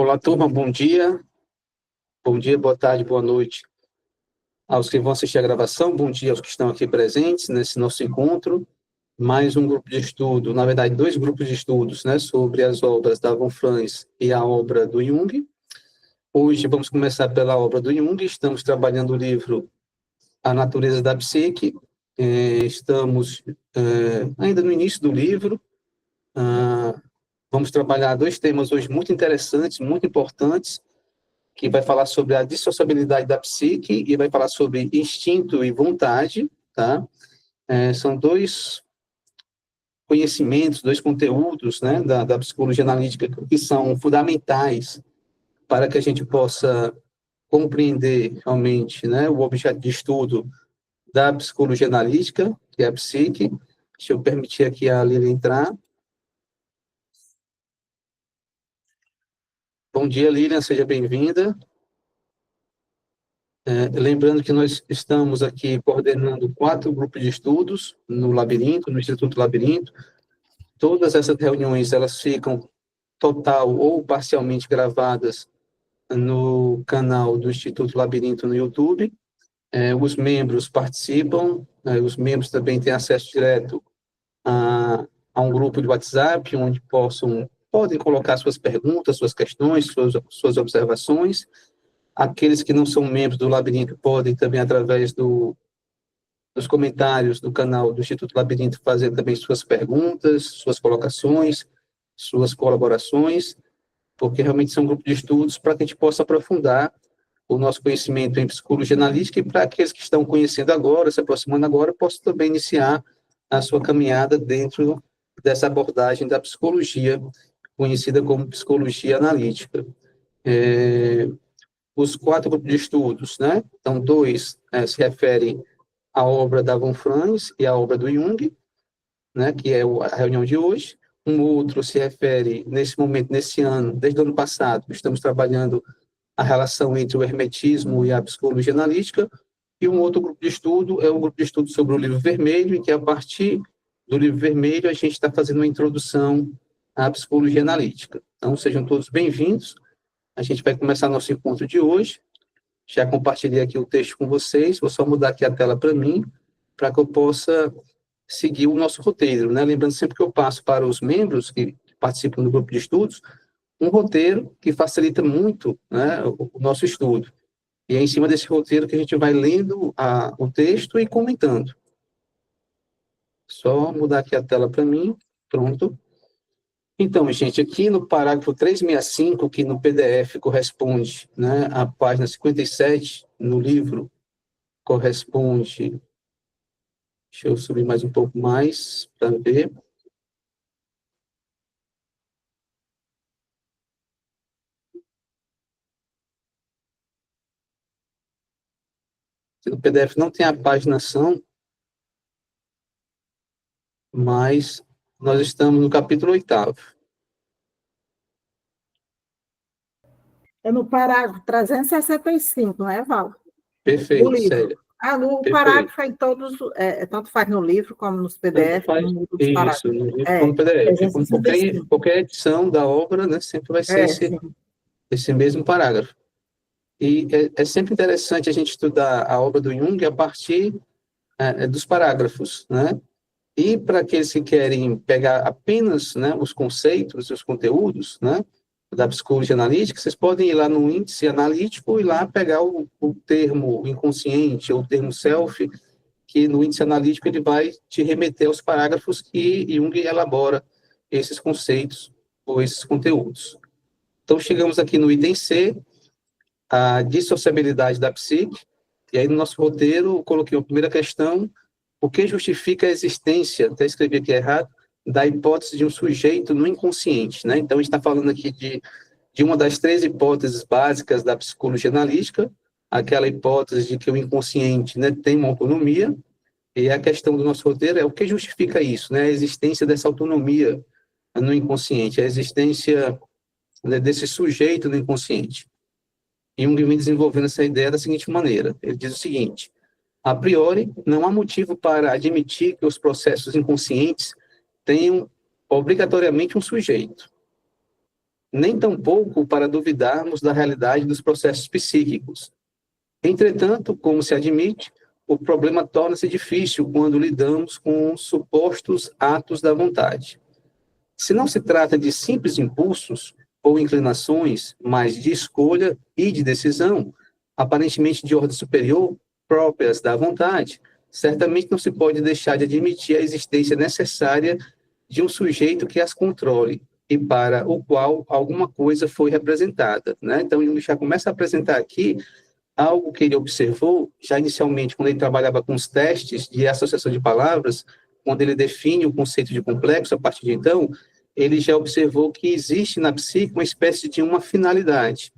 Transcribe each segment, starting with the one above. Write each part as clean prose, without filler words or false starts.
Olá, turma, bom dia. Bom dia, boa tarde, boa noite aos que vão assistir a gravação. Bom dia aos que estão aqui presentes nesse nosso encontro. Mais um grupo de estudo, na verdade, dois grupos de estudos, né, sobre as obras da Von Franz e a obra do Jung. Hoje vamos começar pela obra do Jung. Estamos trabalhando o livro A Natureza da Psique. Estamos ainda no início do livro. Vamos trabalhar dois temas hoje muito interessantes, muito importantes, que vai falar sobre a dissociabilidade da psique e vai falar sobre instinto e vontade, tá? São dois conhecimentos, dois conteúdos, né, da psicologia analítica que são fundamentais para que a gente possa compreender realmente, né, o objeto de estudo da psicologia analítica, que é a psique. Deixa eu permitir aqui a Lili entrar. Bom dia, Lilian, seja bem-vinda. Lembrando que nós estamos aqui coordenando 4 grupos de estudos no Labirinto, no Instituto Labirinto. Todas essas reuniões, elas ficam total ou parcialmente gravadas no canal do Instituto Labirinto no YouTube. Os membros participam, os membros também têm acesso direto a um grupo de WhatsApp, onde podem colocar suas perguntas, suas questões, suas observações. Aqueles que não são membros do Labirinto podem também, através dos comentários do canal do Instituto Labirinto, fazer também suas perguntas, suas colocações, suas colaborações, porque realmente são um grupo de estudos para que a gente possa aprofundar o nosso conhecimento em psicologia analítica e para aqueles que estão conhecendo agora, se aproximando agora, possam também iniciar a sua caminhada dentro dessa abordagem da psicologia, conhecida como psicologia analítica. Os 4 grupos de estudos, né? Então, 2 se referem à obra da Von Franz e à obra do Jung, né? Que é a reunião de hoje. Um outro se refere, nesse momento, nesse ano, desde o ano passado, estamos trabalhando a relação entre o hermetismo e a psicologia analítica. E um outro grupo de estudo é o grupo de estudo sobre o livro vermelho, em que, a partir do livro vermelho, a gente está fazendo uma introdução à psicologia analítica. Então, sejam todos bem-vindos. A gente vai começar nosso encontro de hoje. Já compartilhei aqui o texto com vocês. Vou só mudar aqui a tela para mim, para que eu possa seguir o nosso roteiro, né? Lembrando sempre que eu passo para os membros que participam do grupo de estudos um roteiro que facilita muito, né, o nosso estudo. E é em cima desse roteiro que a gente vai lendo o texto e comentando. Só mudar aqui a tela para mim. Pronto. Então, gente, aqui no parágrafo 365, que no PDF corresponde, né, à página 57, no livro, corresponde... Deixa eu subir mais um pouco mais para ver. No PDF não tem a paginação, mas nós estamos no capítulo 8º. É no parágrafo 365, não é, Val? Perfeito, Do livro. Célia. No Perfeito. parágrafo é em todos, tanto faz no livro como nos PDF, Faz no isso, no livro como PDF. Como 365. qualquer edição da obra, né, sempre vai ser esse mesmo parágrafo. E é sempre interessante a gente estudar a obra do Jung a partir dos parágrafos, né? E para aqueles que querem pegar apenas, né, os conceitos, os conteúdos, né, da psicologia analítica, vocês podem ir lá no índice analítico e lá pegar o termo inconsciente ou o termo self, que no índice analítico ele vai te remeter aos parágrafos que Jung elabora esses conceitos ou esses conteúdos. Então, chegamos aqui no item C, a dissociabilidade da psique, e aí no nosso roteiro eu coloquei a primeira questão: o que justifica a existência, até escrevi aqui errado, da hipótese de um sujeito no inconsciente, né? Então, a gente está falando aqui de uma das 3 hipóteses básicas da psicologia analítica, aquela hipótese de que o inconsciente, né, tem uma autonomia, e a questão do nosso roteiro é o que justifica isso, né? A existência dessa autonomia no inconsciente, a existência, né, desse sujeito no inconsciente. E Jung vem desenvolvendo essa ideia da seguinte maneira: ele diz o seguinte: a priori, não há motivo para admitir que os processos inconscientes tenham obrigatoriamente um sujeito. nem tampouco para duvidarmos da realidade dos processos psíquicos. Entretanto, como se admite, o problema torna-se difícil quando lidamos com supostos atos da vontade. Se não se trata de simples impulsos ou inclinações, mas de escolha e de decisão, aparentemente de ordem superior, próprias da vontade, certamente não se pode deixar de admitir a existência necessária de um sujeito que as controle e para o qual alguma coisa foi representada, né? Então, ele já começa a apresentar aqui algo que ele observou, já inicialmente, quando ele trabalhava com os testes de associação de palavras, quando ele define o conceito de complexo, a partir de então, ele já observou que existe na psique uma espécie de uma finalidade,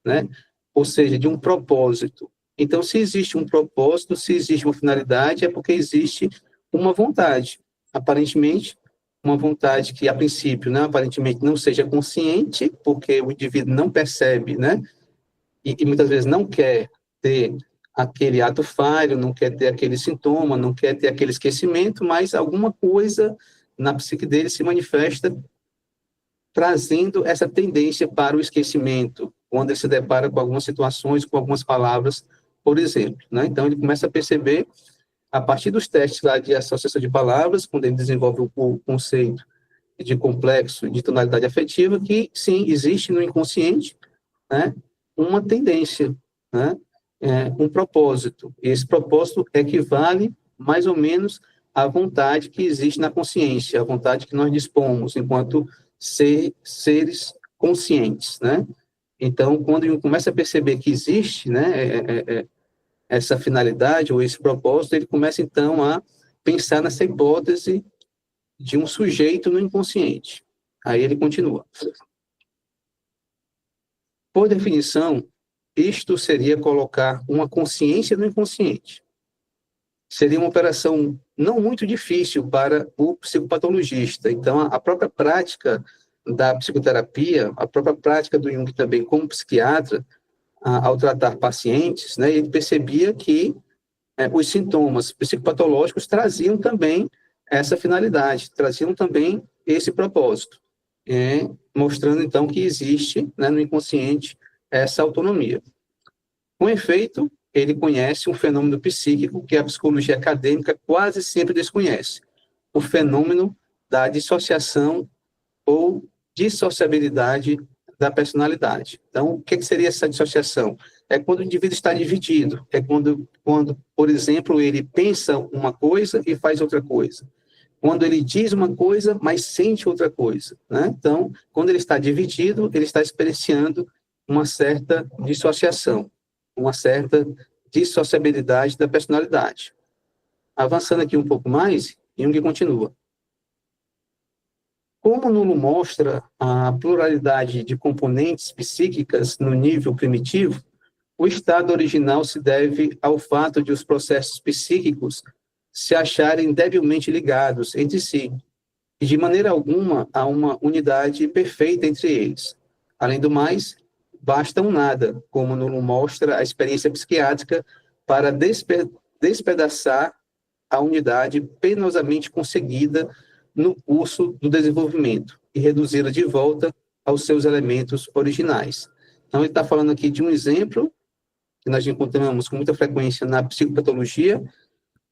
né? Ou seja, de um propósito. Então, se existe um propósito, se existe uma finalidade, é porque existe uma vontade. Aparentemente, uma vontade que, a princípio, né, aparentemente não seja consciente, porque o indivíduo não percebe, né? E muitas vezes não quer ter aquele ato falho, não quer ter aquele sintoma, não quer ter aquele esquecimento, mas alguma coisa na psique dele se manifesta trazendo essa tendência para o esquecimento, quando ele se depara com algumas situações, com algumas palavras, por exemplo, né? Então, ele começa a perceber, a partir dos testes lá de associação de palavras, quando ele desenvolve o conceito de complexo de tonalidade afetiva, que, sim, existe no inconsciente, né, uma tendência, né, um propósito. E esse propósito equivale, mais ou menos, à vontade que existe na consciência, a vontade que nós dispomos enquanto seres conscientes, né? Então, quando ele começa a perceber que existe, né, essa finalidade ou esse propósito, ele começa, então, a pensar nessa hipótese de um sujeito no inconsciente. Aí ele continua. Por definição, isto seria colocar uma consciência no inconsciente. Seria uma operação não muito difícil para o psicopatologista. Então, a própria prática da psicoterapia, a própria prática do Jung também como psiquiatra, ao tratar pacientes, né, ele percebia que os sintomas psicopatológicos traziam também essa finalidade, traziam também esse propósito, mostrando, então, que existe, né, no inconsciente essa autonomia. Com efeito, ele conhece um fenômeno psíquico que a psicologia acadêmica quase sempre desconhece, o fenômeno da dissociação ou dissociabilidade da personalidade. Então, o que seria essa dissociação? É quando o indivíduo está dividido, é quando, por exemplo, ele pensa uma coisa e faz outra coisa. Quando ele diz uma coisa, mas sente outra coisa, né? Então, quando ele está dividido, ele está experienciando uma certa dissociação, uma certa dissociabilidade da personalidade. Avançando aqui um pouco mais, Jung continua. Como Nulo mostra a pluralidade de componentes psíquicas no nível primitivo, o estado original se deve ao fato de os processos psíquicos se acharem debilmente ligados entre si, e de maneira alguma há uma unidade perfeita entre eles. Além do mais, basta um nada, como Nulo mostra a experiência psiquiátrica, para despedaçar a unidade penosamente conseguida no curso do desenvolvimento e reduzi-la de volta aos seus elementos originais. Então, ele está falando aqui de um exemplo que nós encontramos com muita frequência na psicopatologia,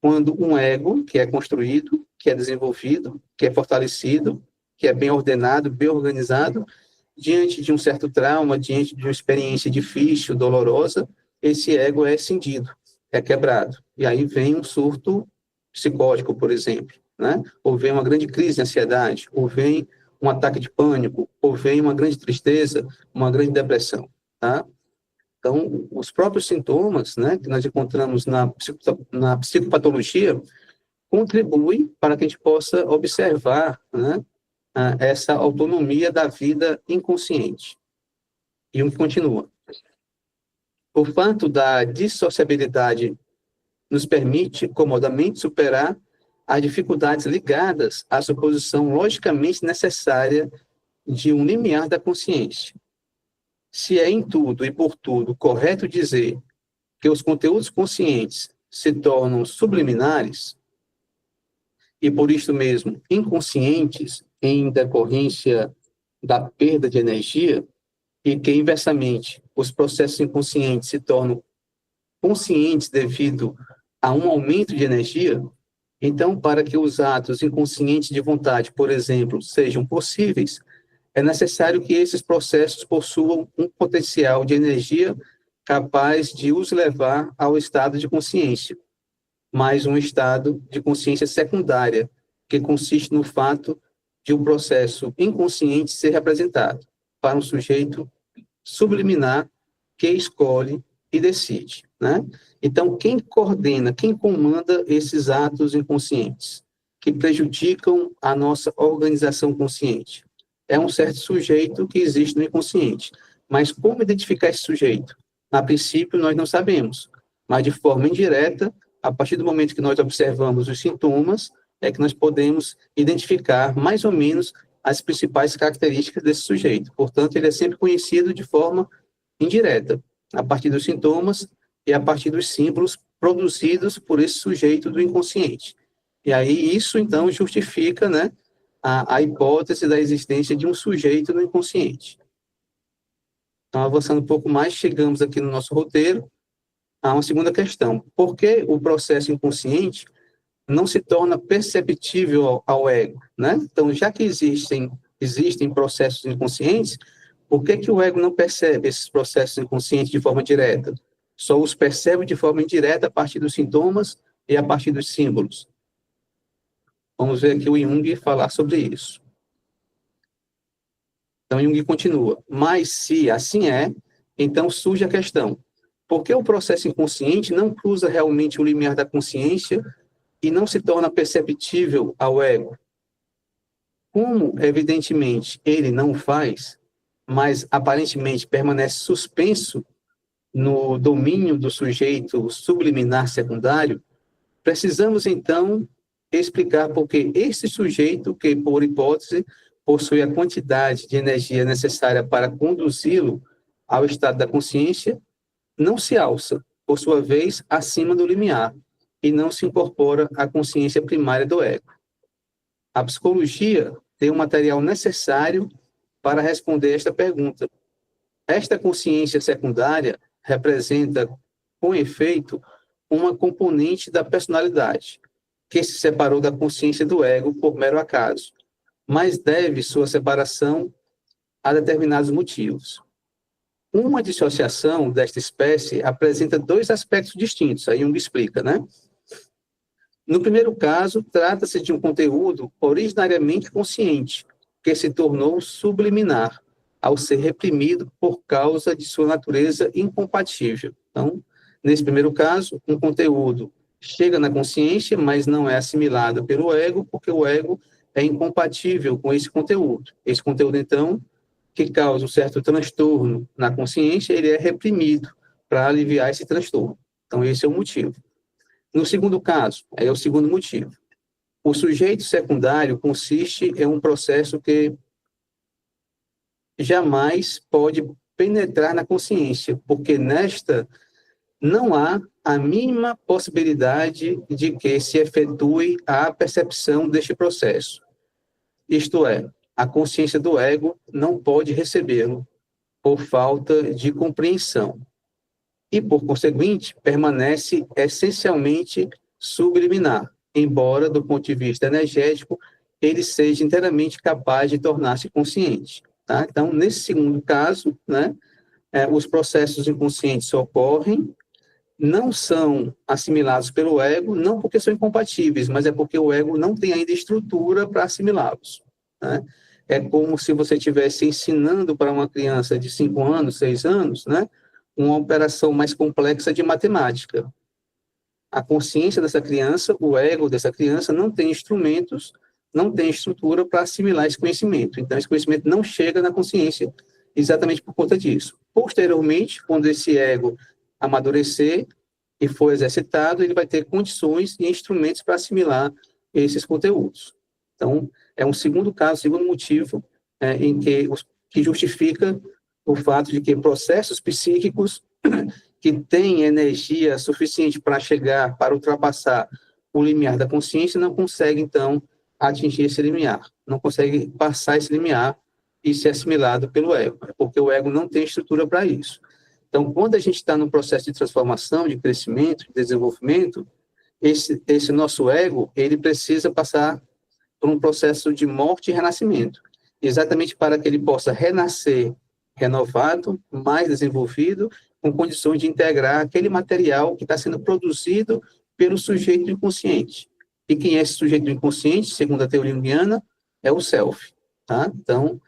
quando um ego que é construído, que é desenvolvido, que é fortalecido, que é bem ordenado, bem organizado, diante de um certo trauma, diante de uma experiência difícil, dolorosa, esse ego é cindido, é quebrado. E aí vem um surto psicótico, por exemplo, né? Ou vem uma grande crise de ansiedade, ou vem um ataque de pânico, ou vem uma grande tristeza, uma grande depressão, tá? Então, os próprios sintomas, né, que nós encontramos na psicopatologia contribuem para que a gente possa observar, né, essa autonomia da vida inconsciente. E um que continua. O fato da dissociabilidade nos permite comodamente superar as dificuldades ligadas à suposição logicamente necessária de um limiar da consciência. Se é em tudo e por tudo correto dizer que os conteúdos conscientes se tornam subliminares e, por isto mesmo, inconscientes em decorrência da perda de energia e que, inversamente, os processos inconscientes se tornam conscientes devido a um aumento de energia, então, para que os atos inconscientes de vontade, por exemplo, sejam possíveis, é necessário que esses processos possuam um potencial de energia capaz de os levar ao estado de consciência, mais um estado de consciência secundária, que consiste no fato de um processo inconsciente ser representado para um sujeito subliminar que escolhe e decide, né? Então, quem coordena, quem comanda esses atos inconscientes que prejudicam a nossa organização consciente? É um certo sujeito que existe no inconsciente. Mas como identificar esse sujeito? A princípio, nós não sabemos, mas de forma indireta, a partir do momento que nós observamos os sintomas, é que nós podemos identificar mais ou menos as principais características desse sujeito. Portanto, ele é sempre conhecido de forma indireta, a partir dos sintomas e a partir dos símbolos produzidos por esse sujeito do inconsciente. E aí isso, então, justifica, né, a hipótese da existência de um sujeito no inconsciente. Então, avançando um pouco mais, chegamos aqui no nosso roteiro a uma segunda questão. Por que o processo inconsciente não se torna perceptível ao ego, né? Então, já que existem processos inconscientes, por que o ego não percebe esses processos inconscientes de forma direta? Só os percebe de forma indireta a partir dos sintomas e a partir dos símbolos. Vamos ver aqui o Jung falar sobre isso. Então, Jung continua. Mas, se assim é, então surge a questão. Por que o processo inconsciente não cruza realmente o limiar da consciência e não se torna perceptível ao ego? Como, evidentemente, ele não faz, mas aparentemente permanece suspenso no domínio do sujeito subliminar secundário, precisamos, então, explicar por que esse sujeito, que, por hipótese, possui a quantidade de energia necessária para conduzi-lo ao estado da consciência, não se alça, por sua vez, acima do limiar, e não se incorpora à consciência primária do ego. A psicologia tem o material necessário para responder esta pergunta. Esta consciência secundária representa, com efeito, uma componente da personalidade, que se separou da consciência do ego por mero acaso, mas deve sua separação a determinados motivos. Uma dissociação desta espécie apresenta dois aspectos distintos, aí Jung explica, né? No primeiro caso, trata-se de um conteúdo originariamente consciente, que se tornou subliminar, ao ser reprimido por causa de sua natureza incompatível. Então, nesse primeiro caso, um conteúdo chega na consciência, mas não é assimilado pelo ego, porque o ego é incompatível com esse conteúdo. Esse conteúdo, então, que causa um certo transtorno na consciência, ele é reprimido para aliviar esse transtorno. Então, esse é o motivo. No segundo caso, é o segundo motivo. O sujeito secundário consiste em um processo que jamais pode penetrar na consciência, porque nesta não há a mínima possibilidade de que se efetue a percepção deste processo. Isto é, a consciência do ego não pode recebê-lo por falta de compreensão e, por conseguinte, permanece essencialmente subliminar, embora, do ponto de vista energético, ele seja inteiramente capaz de tornar-se consciente. Tá? Então, nesse segundo caso, né, os processos inconscientes ocorrem, não são assimilados pelo ego, não porque são incompatíveis, mas é porque o ego não tem ainda estrutura para assimilá-los. Né? É como se você estivesse ensinando para uma criança de 5 anos, 6 anos, né, uma operação mais complexa de matemática. A consciência dessa criança, o ego dessa criança, não tem instrumentos, não tem estrutura para assimilar esse conhecimento. Então, esse conhecimento não chega na consciência exatamente por conta disso. Posteriormente, quando esse ego amadurecer e for exercitado, ele vai ter condições e instrumentos para assimilar esses conteúdos. Então, é um segundo caso, segundo motivo em que justifica o fato de que processos psíquicos que têm energia suficiente para ultrapassar o limiar da consciência não conseguem, então, atingir esse limiar, não conseguem passar esse limiar e ser assimilado pelo ego, porque o ego não tem estrutura para isso. Então, quando a gente está num processo de transformação, de crescimento, de desenvolvimento, esse nosso ego, ele precisa passar por um processo de morte e renascimento, exatamente para que ele possa renascer renovado, mais desenvolvido, com condições de integrar aquele material que está sendo produzido pelo sujeito inconsciente. E quem é esse sujeito inconsciente, segundo a teoria junguiana, é o self. Tá? Então,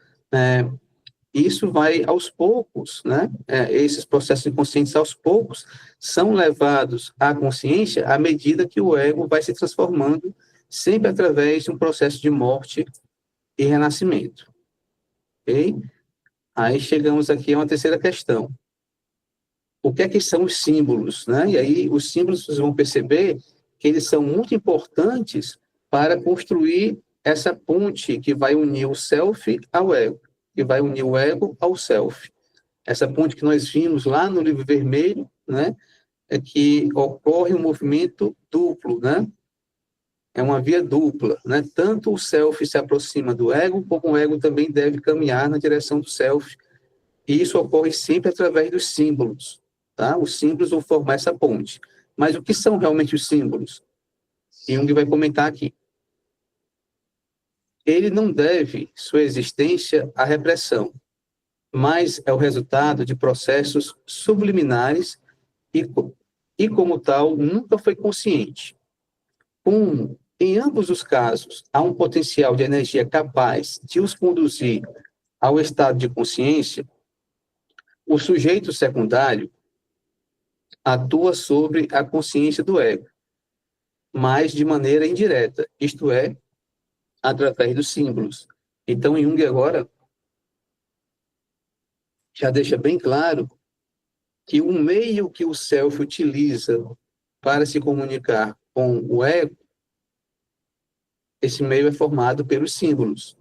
isso vai aos poucos, né? Esses processos inconscientes, aos poucos, são levados à consciência à medida que o ego vai se transformando, sempre através de um processo de morte e renascimento. Ok? Aí chegamos aqui a uma terceira questão. O que é que são os símbolos, né? E aí os símbolos, vocês vão perceber que eles são muito importantes para construir essa ponte que vai unir o self ao ego, que vai unir o ego ao self. Essa ponte que nós vimos lá no livro vermelho, né? É que ocorre um movimento duplo, né? É uma via dupla, né? Tanto o self se aproxima do ego, como o ego também deve caminhar na direção do self. E isso ocorre sempre através dos símbolos, tá? Os símbolos vão formar essa ponte. Mas o que são realmente os símbolos? Jung vai comentar aqui. Ele não deve sua existência à repressão, mas é o resultado de processos subliminares e como tal, nunca foi consciente. Como, em ambos os casos, há um potencial de energia capaz de os conduzir ao estado de consciência, o sujeito secundário atua sobre a consciência do ego, mas de maneira indireta, isto é, através dos símbolos. Então, Jung agora já deixa bem claro que o meio que o self utiliza para se comunicar com o ego, esse meio é formado pelos símbolos.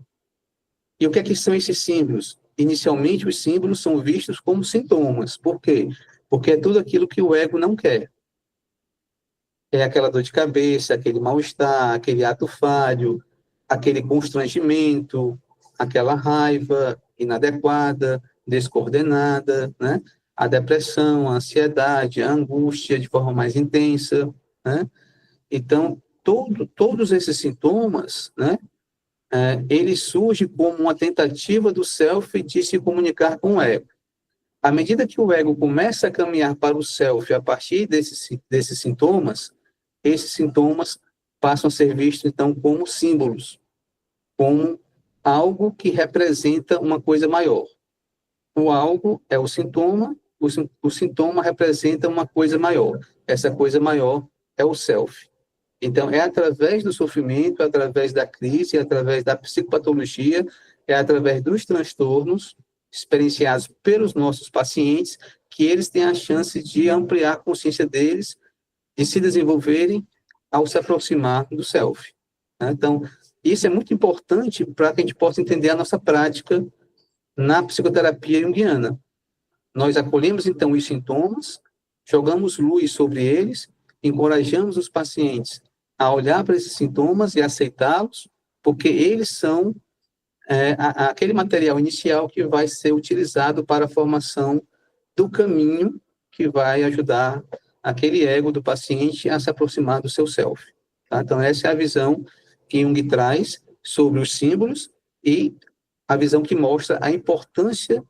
E o que é que são esses símbolos? Inicialmente, os símbolos são vistos como sintomas. Por quê? Porque é tudo aquilo que o ego não quer. É aquela dor de cabeça, aquele mal-estar, aquele ato falho, aquele constrangimento, aquela raiva inadequada, descoordenada, né? A depressão, a ansiedade, a angústia de forma mais intensa, né? Então, todos esses sintomas, né? Ele surge como uma tentativa do self de se comunicar com o ego. À medida que o ego começa a caminhar para o self a partir desses sintomas, esses sintomas passam a ser vistos, então, como símbolos, como algo que representa uma coisa maior. O algo é o sintoma representa uma coisa maior. Essa coisa maior é o self. Então, é através do sofrimento, através da crise, através da psicopatologia, é através dos transtornos experienciados pelos nossos pacientes que eles têm a chance de ampliar a consciência deles, de se desenvolverem ao se aproximar do self. Então, isso é muito importante para que a gente possa entender a nossa prática na psicoterapia junguiana. Nós acolhemos, então, os sintomas, jogamos luz sobre eles, encorajamos os pacientes a olhar para esses sintomas e aceitá-los, porque eles são aquele material inicial que vai ser utilizado para a formação do caminho que vai ajudar aquele ego do paciente a se aproximar do seu self. Tá? Então, essa é a visão que Jung traz sobre os símbolos e a visão que mostra a importância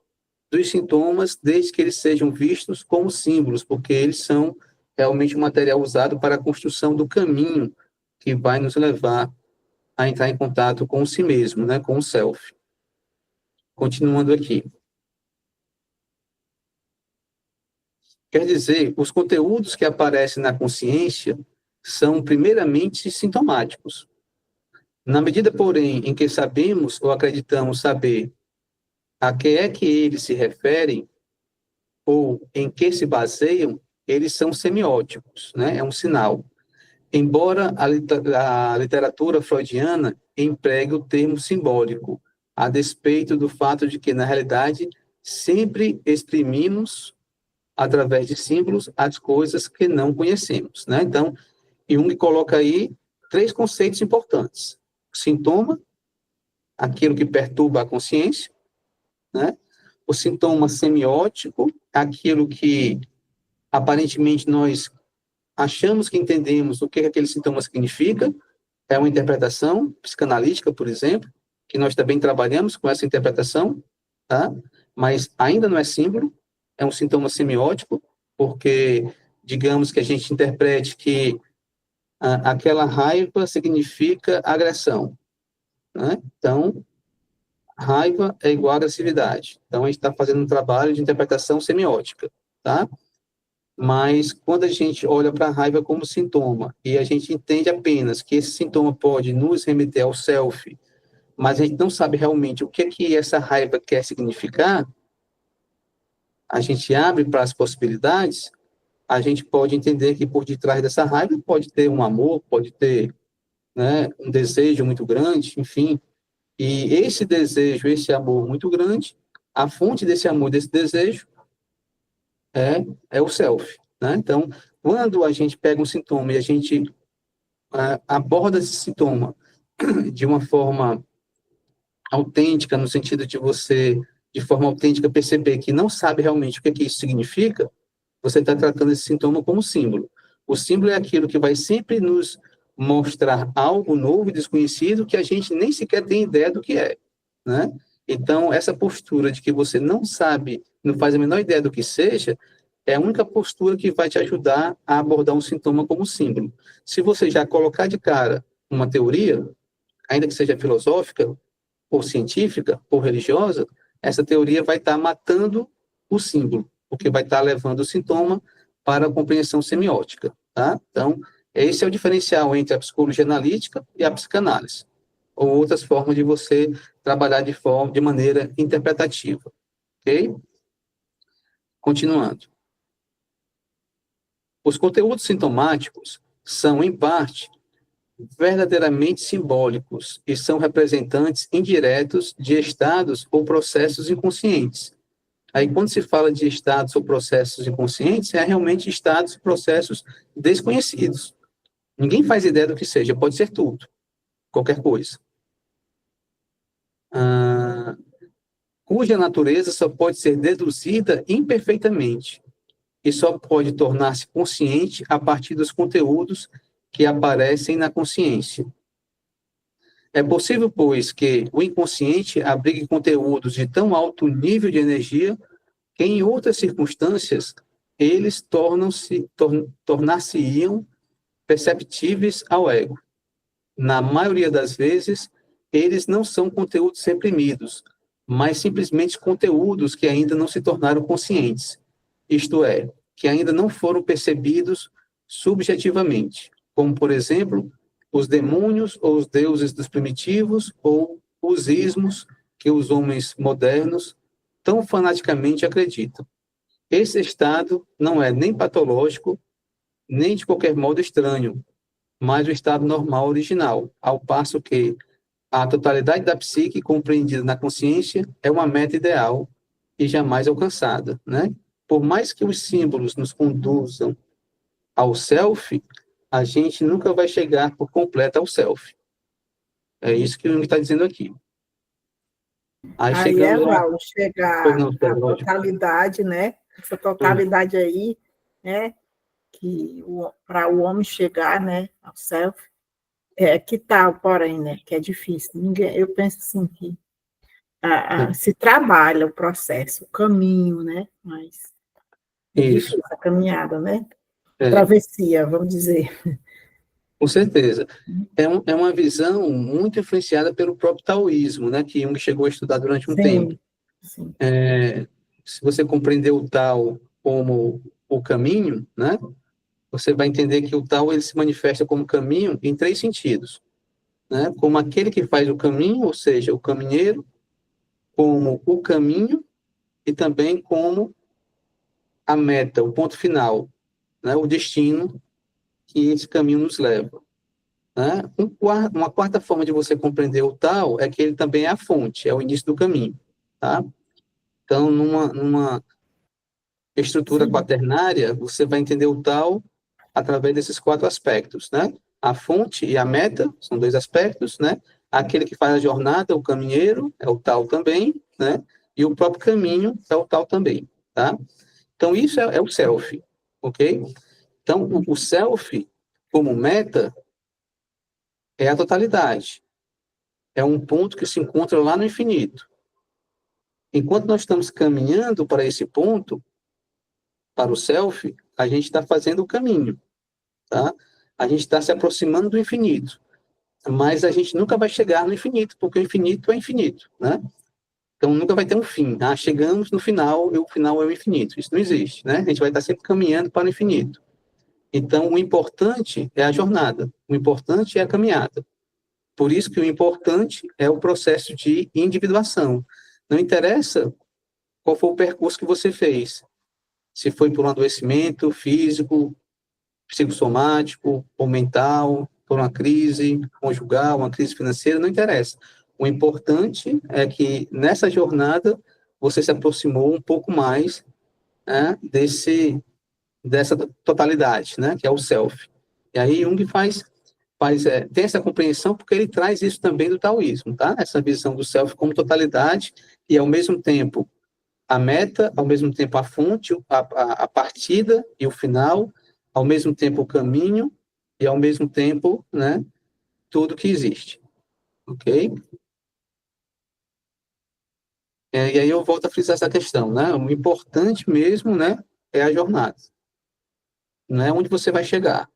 dos sintomas desde que eles sejam vistos como símbolos, porque eles são realmente um material usado para a construção do caminho que vai nos levar a entrar em contato com si mesmo, né, com o self. Continuando aqui. Quer dizer, os conteúdos que aparecem na consciência são primeiramente sintomáticos. Na medida, porém, em que sabemos ou acreditamos saber a que é que eles se referem ou em que se baseiam, eles são semióticos, né? É um sinal. Embora a literatura freudiana empregue o termo simbólico, a despeito do fato de que, na realidade, sempre exprimimos, através de símbolos, as coisas que não conhecemos, né? Então, Jung coloca aí 3 conceitos importantes. Sintoma, aquilo que perturba a consciência. né? O sintoma semiótico, aquilo que aparentemente nós achamos que entendemos o que aquele sintoma significa, é uma interpretação psicanalítica, por exemplo, que nós também trabalhamos com essa interpretação, tá? Mas ainda não é símbolo, é um sintoma semiótico, porque digamos que a gente interprete que aquela raiva significa agressão, né? Então, raiva é igual a agressividade. Então, a gente está fazendo um trabalho de interpretação semiótica, tá? Mas quando a gente olha para a raiva como sintoma e a gente entende apenas que esse sintoma pode nos remeter ao self, mas a gente não sabe realmente o que é que essa raiva quer significar, a gente abre para as possibilidades, a gente pode entender que por detrás dessa raiva pode ter um amor, pode ter, né, um desejo muito grande, enfim. E esse desejo, esse amor muito grande, a fonte desse amor, desse desejo, é o self, né? Então, quando a gente pega um sintoma e a gente aborda esse sintoma de uma forma autêntica, no sentido de você, de forma autêntica, perceber que não sabe realmente o que isso significa, você está tratando esse sintoma como símbolo. O símbolo é aquilo que vai sempre nos mostrar algo novo e desconhecido que a gente nem sequer tem ideia do que é, né? Então, essa postura de que você não sabe, não faz a menor ideia do que seja, é a única postura que vai te ajudar a abordar um sintoma como símbolo. Se você já colocar de cara uma teoria, ainda que seja filosófica, ou científica, ou religiosa, essa teoria vai estar matando o símbolo, porque vai estar levando o sintoma para a compreensão semiótica, tá? Então, esse é o diferencial entre a psicologia analítica e a psicanálise, ou outras formas de você trabalhar de maneira interpretativa, ok? Continuando. Os conteúdos sintomáticos são, em parte, verdadeiramente simbólicos e são representantes indiretos de estados ou processos inconscientes. Aí, quando se fala de estados ou processos inconscientes, é realmente estados e processos desconhecidos. Ninguém faz ideia do que seja, pode ser tudo, qualquer coisa. Cuja natureza só pode ser deduzida imperfeitamente e só pode tornar-se consciente a partir dos conteúdos que aparecem na consciência. É possível, pois, que o inconsciente abrigue conteúdos de tão alto nível de energia que, em outras circunstâncias, eles tornar-se-iam perceptíveis ao ego. Na maioria das vezes, eles não são conteúdos reprimidos, mas simplesmente conteúdos que ainda não se tornaram conscientes, isto é, que ainda não foram percebidos subjetivamente, como, por exemplo, os demônios ou os deuses dos primitivos ou os ismos que os homens modernos tão fanaticamente acreditam. Esse estado não é nem patológico, nem de qualquer modo estranho, mas o estado normal original, ao passo que a totalidade da psique compreendida na consciência é uma meta ideal e jamais alcançada, né? Por mais que os símbolos nos conduzam ao self, a gente nunca vai chegar por completo ao self. É isso que o Jung está dizendo aqui. Aí é Val, Pois chegar não, à lógico. totalidade, né? Essa totalidade aí, né? Que para o homem chegar, né, ao self, que tal, porém, né? Que é difícil. Eu penso assim que se trabalha o processo, o caminho, né? Mas é Isso. difícil a caminhada, né? Travessia, vamos dizer. Com certeza. É uma visão muito influenciada pelo próprio taoísmo, né, que Jung chegou a estudar durante um tempo. Sim. Se você compreender o Tao como o caminho, né, você vai entender que o Tao ele se manifesta como caminho em três sentidos, né, como aquele que faz o caminho, ou seja, o caminheiro, como o caminho e também como a meta, o ponto final, né, o destino que esse caminho nos leva. Né? Uma quarta forma de você compreender o Tao é que ele também é a fonte, é o início do caminho. Tá? Então, numa estrutura quaternária, você vai entender o Tao através desses quatro aspectos. Né? A fonte e a meta são dois aspectos. Né? Aquele que faz a jornada, o caminheiro, é o Tao também. Né? e o próprio caminho é o tal também, tá? Então, isso é o self, ok? Então, o self, como meta, é a totalidade. É um ponto que se encontra lá no infinito. Enquanto nós estamos caminhando para esse ponto, para o self, a gente está fazendo o caminho, tá? A gente está se aproximando do infinito. Mas a gente nunca vai chegar no infinito, porque o infinito é infinito, né? Então, nunca vai ter um fim. Ah, chegamos no final, e o final é o infinito. Isso não existe, né? A gente vai estar sempre caminhando para o infinito. Então, o importante é a jornada. O importante é a caminhada. Por isso que o importante é o processo de individuação. Não interessa qual foi o percurso que você fez. Se foi por um adoecimento físico, psicossomático, ou mental, por uma crise conjugal, uma crise financeira, não interessa. O importante é que nessa jornada você se aproximou um pouco mais, né, dessa totalidade, né, que é o self. E aí Jung tem essa compreensão porque ele traz isso também do taoísmo, tá? Essa visão do self como totalidade e, ao mesmo tempo, a meta, ao mesmo tempo a fonte, a partida e o final, ao mesmo tempo o caminho e, ao mesmo tempo, né, tudo que existe, ok? E aí eu volto a frisar essa questão, né? O importante mesmo, né, é a jornada. Não é onde você vai chegar,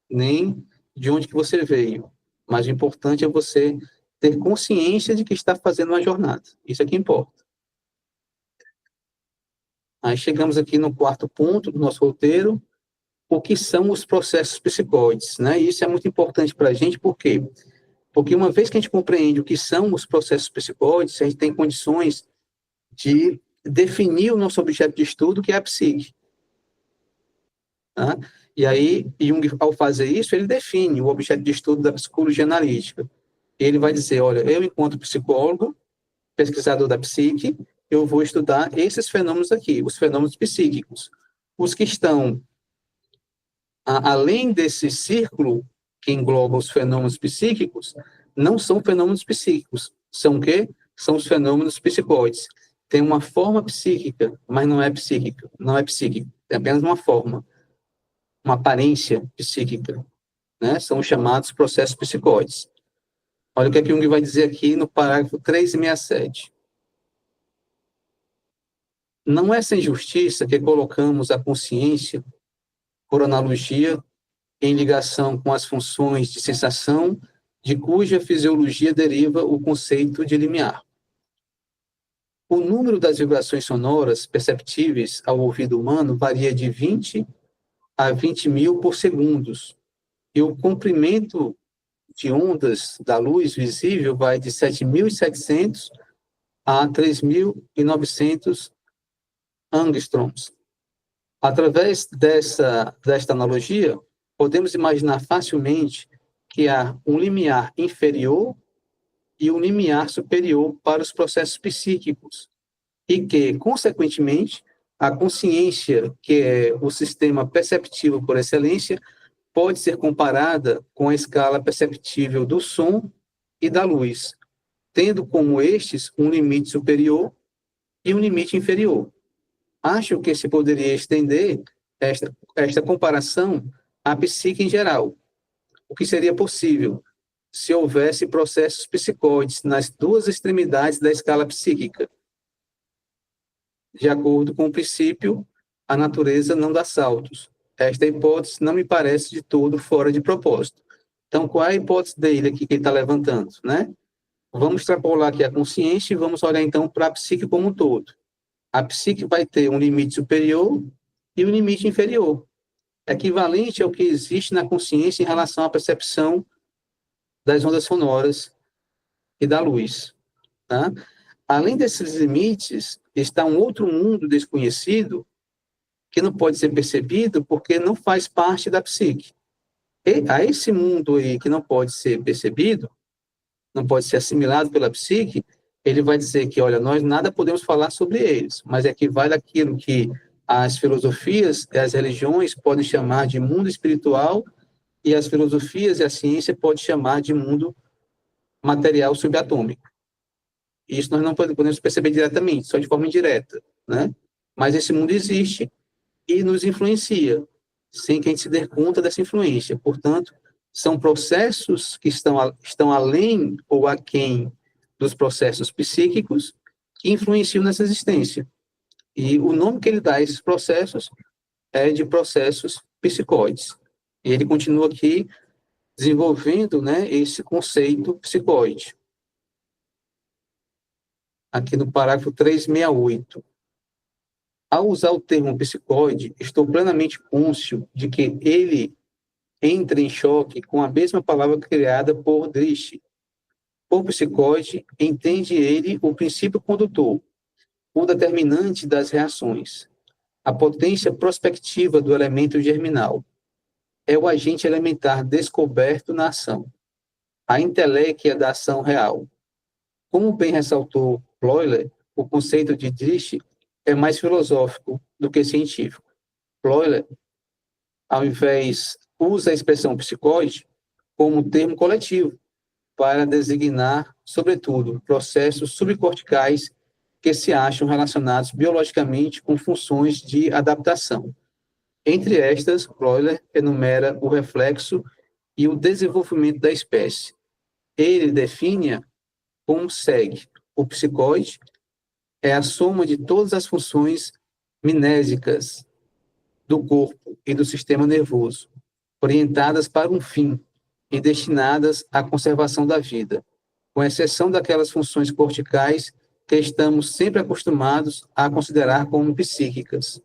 nem de onde que você veio, mas o importante é você ter consciência de que está fazendo uma jornada. Isso é que importa. Aí chegamos aqui no quarto ponto do nosso roteiro, o que são os processos psicóides, né? E isso é muito importante para a gente, por quê? Porque uma vez que a gente compreende o que são os processos psicóides, a gente tem condições de definir o nosso objeto de estudo, que é a psique. Tá? E aí, Jung, ao fazer isso, ele define o objeto de estudo da psicologia analítica. Ele vai dizer, olha, eu, enquanto psicólogo, pesquisador da psique, eu vou estudar esses fenômenos aqui, os fenômenos psíquicos. Os que estão além desse círculo que engloba os fenômenos psíquicos, não são fenômenos psíquicos. São o quê? São os fenômenos psicóides. Tem uma forma psíquica, mas não é psíquica. Não é psíquico. É apenas uma forma, uma aparência psíquica. Né? São os chamados processos psicóides. Olha o que Jung vai dizer aqui no parágrafo 367. Não é sem justiça que colocamos a consciência, por analogia, em ligação com as funções de sensação, de cuja fisiologia deriva o conceito de limiar. O número das vibrações sonoras perceptíveis ao ouvido humano varia de 20 a 20 mil por segundos, e o comprimento de ondas da luz visível vai de 7.700 a 3.900 angstroms. Através desta analogia, podemos imaginar facilmente que há um limiar inferior e um limiar superior para os processos psíquicos, e que, consequentemente, a consciência, que é o sistema perceptivo por excelência, pode ser comparada com a escala perceptível do som e da luz, tendo como estes um limite superior e um limite inferior. Acho que se poderia estender esta comparação à psique em geral, o que seria possível se houvesse processos psicóides nas duas extremidades da escala psíquica. De acordo com o princípio, a natureza não dá saltos. Esta hipótese não me parece de todo fora de propósito. Então, qual é a hipótese dele aqui que ele está levantando, né? Vamos extrapolar aqui a consciência e vamos olhar, então, para a psique como um todo. A psique vai ter um limite superior e um limite inferior, equivalente ao que existe na consciência em relação à percepção das ondas sonoras e da luz. Tá? Além desses limites, está um outro mundo desconhecido que não pode ser percebido porque não faz parte da psique. E a esse mundo aí que não pode ser percebido, não pode ser assimilado pela psique, ele vai dizer que, olha, nós nada podemos falar sobre eles, mas é que vai daquilo que as filosofias e as religiões podem chamar de mundo espiritual e as filosofias e a ciência podem chamar de mundo material subatômico. Isso nós não podemos perceber diretamente, só de forma indireta, né? Mas esse mundo existe e nos influencia, sem que a gente se dê conta dessa influência. Portanto, são processos que estão além ou aquém dos processos psíquicos que influenciam nessa existência. E o nome que ele dá a esses processos é de processos psicóides. E ele continua aqui desenvolvendo, né, esse conceito psicóide. Aqui no parágrafo 368. Ao usar o termo psicóide, estou plenamente cônscio de que ele entra em choque com a mesma palavra criada por Drizzt. Por psicóide, entende ele o princípio condutor, o determinante das reações, a potência prospectiva do elemento germinal. É o agente elementar descoberto na ação, a inteléquia da ação real. Como bem ressaltou Bleuler, o conceito de Drizzt é mais filosófico do que científico. Bleuler, ao invés, usa a expressão psicóide como termo coletivo para designar, sobretudo, processos subcorticais que se acham relacionados biologicamente com funções de adaptação. Entre estas, Bleuler enumera o reflexo e o desenvolvimento da espécie. Ele define-a como segue: o psicóide é a soma de todas as funções mnésicas do corpo e do sistema nervoso, orientadas para um fim e destinadas à conservação da vida, com exceção daquelas funções corticais que estamos sempre acostumados a considerar como psíquicas.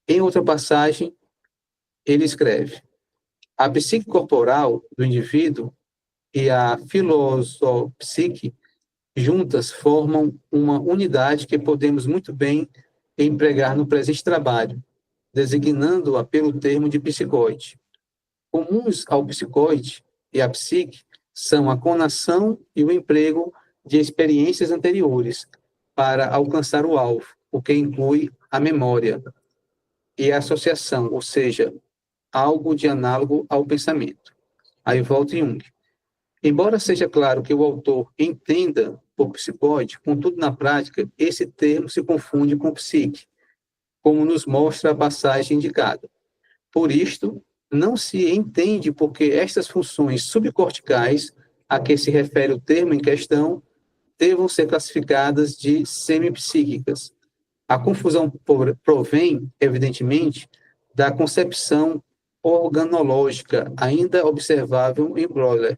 Em outra passagem, ele escreve: a psique corporal do indivíduo e a filosopsique juntas formam uma unidade que podemos muito bem empregar no presente trabalho, designando-a pelo termo de psicóide. Comuns ao psicóide e à psique são a conação e o emprego de experiências anteriores para alcançar o alvo, o que inclui a memória e a associação, ou seja, algo de análogo ao pensamento. Aí volta Jung. Embora seja claro que o autor entenda por psicóide, contudo, na prática, esse termo se confunde com psique, como nos mostra a passagem indicada. Por isto, não se entende porque estas funções subcorticais a que se refere o termo em questão devam ser classificadas de semipsíquicas. A confusão provém, evidentemente, da concepção organológica ainda observável em Bleuler,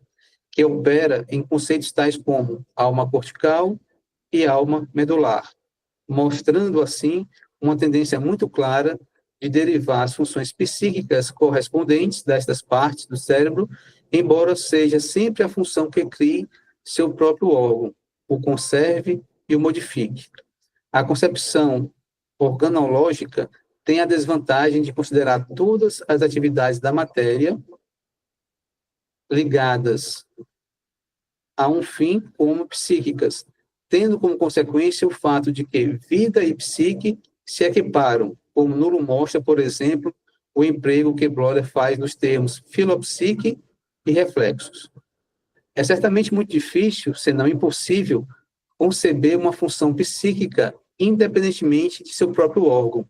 que opera em conceitos tais como alma cortical e alma medular, mostrando, assim, uma tendência muito clara de derivar as funções psíquicas correspondentes destas partes do cérebro, embora seja sempre a função que crie seu próprio órgão, o conserve e o modifique. A concepção organológica tem a desvantagem de considerar todas as atividades da matéria ligadas a um fim como psíquicas, tendo como consequência o fato de que vida e psique se equiparam, como nulo mostra, por exemplo, o emprego que Bleuler faz nos termos filopsique e reflexos. É certamente muito difícil, se não impossível, conceber uma função psíquica independentemente de seu próprio órgão,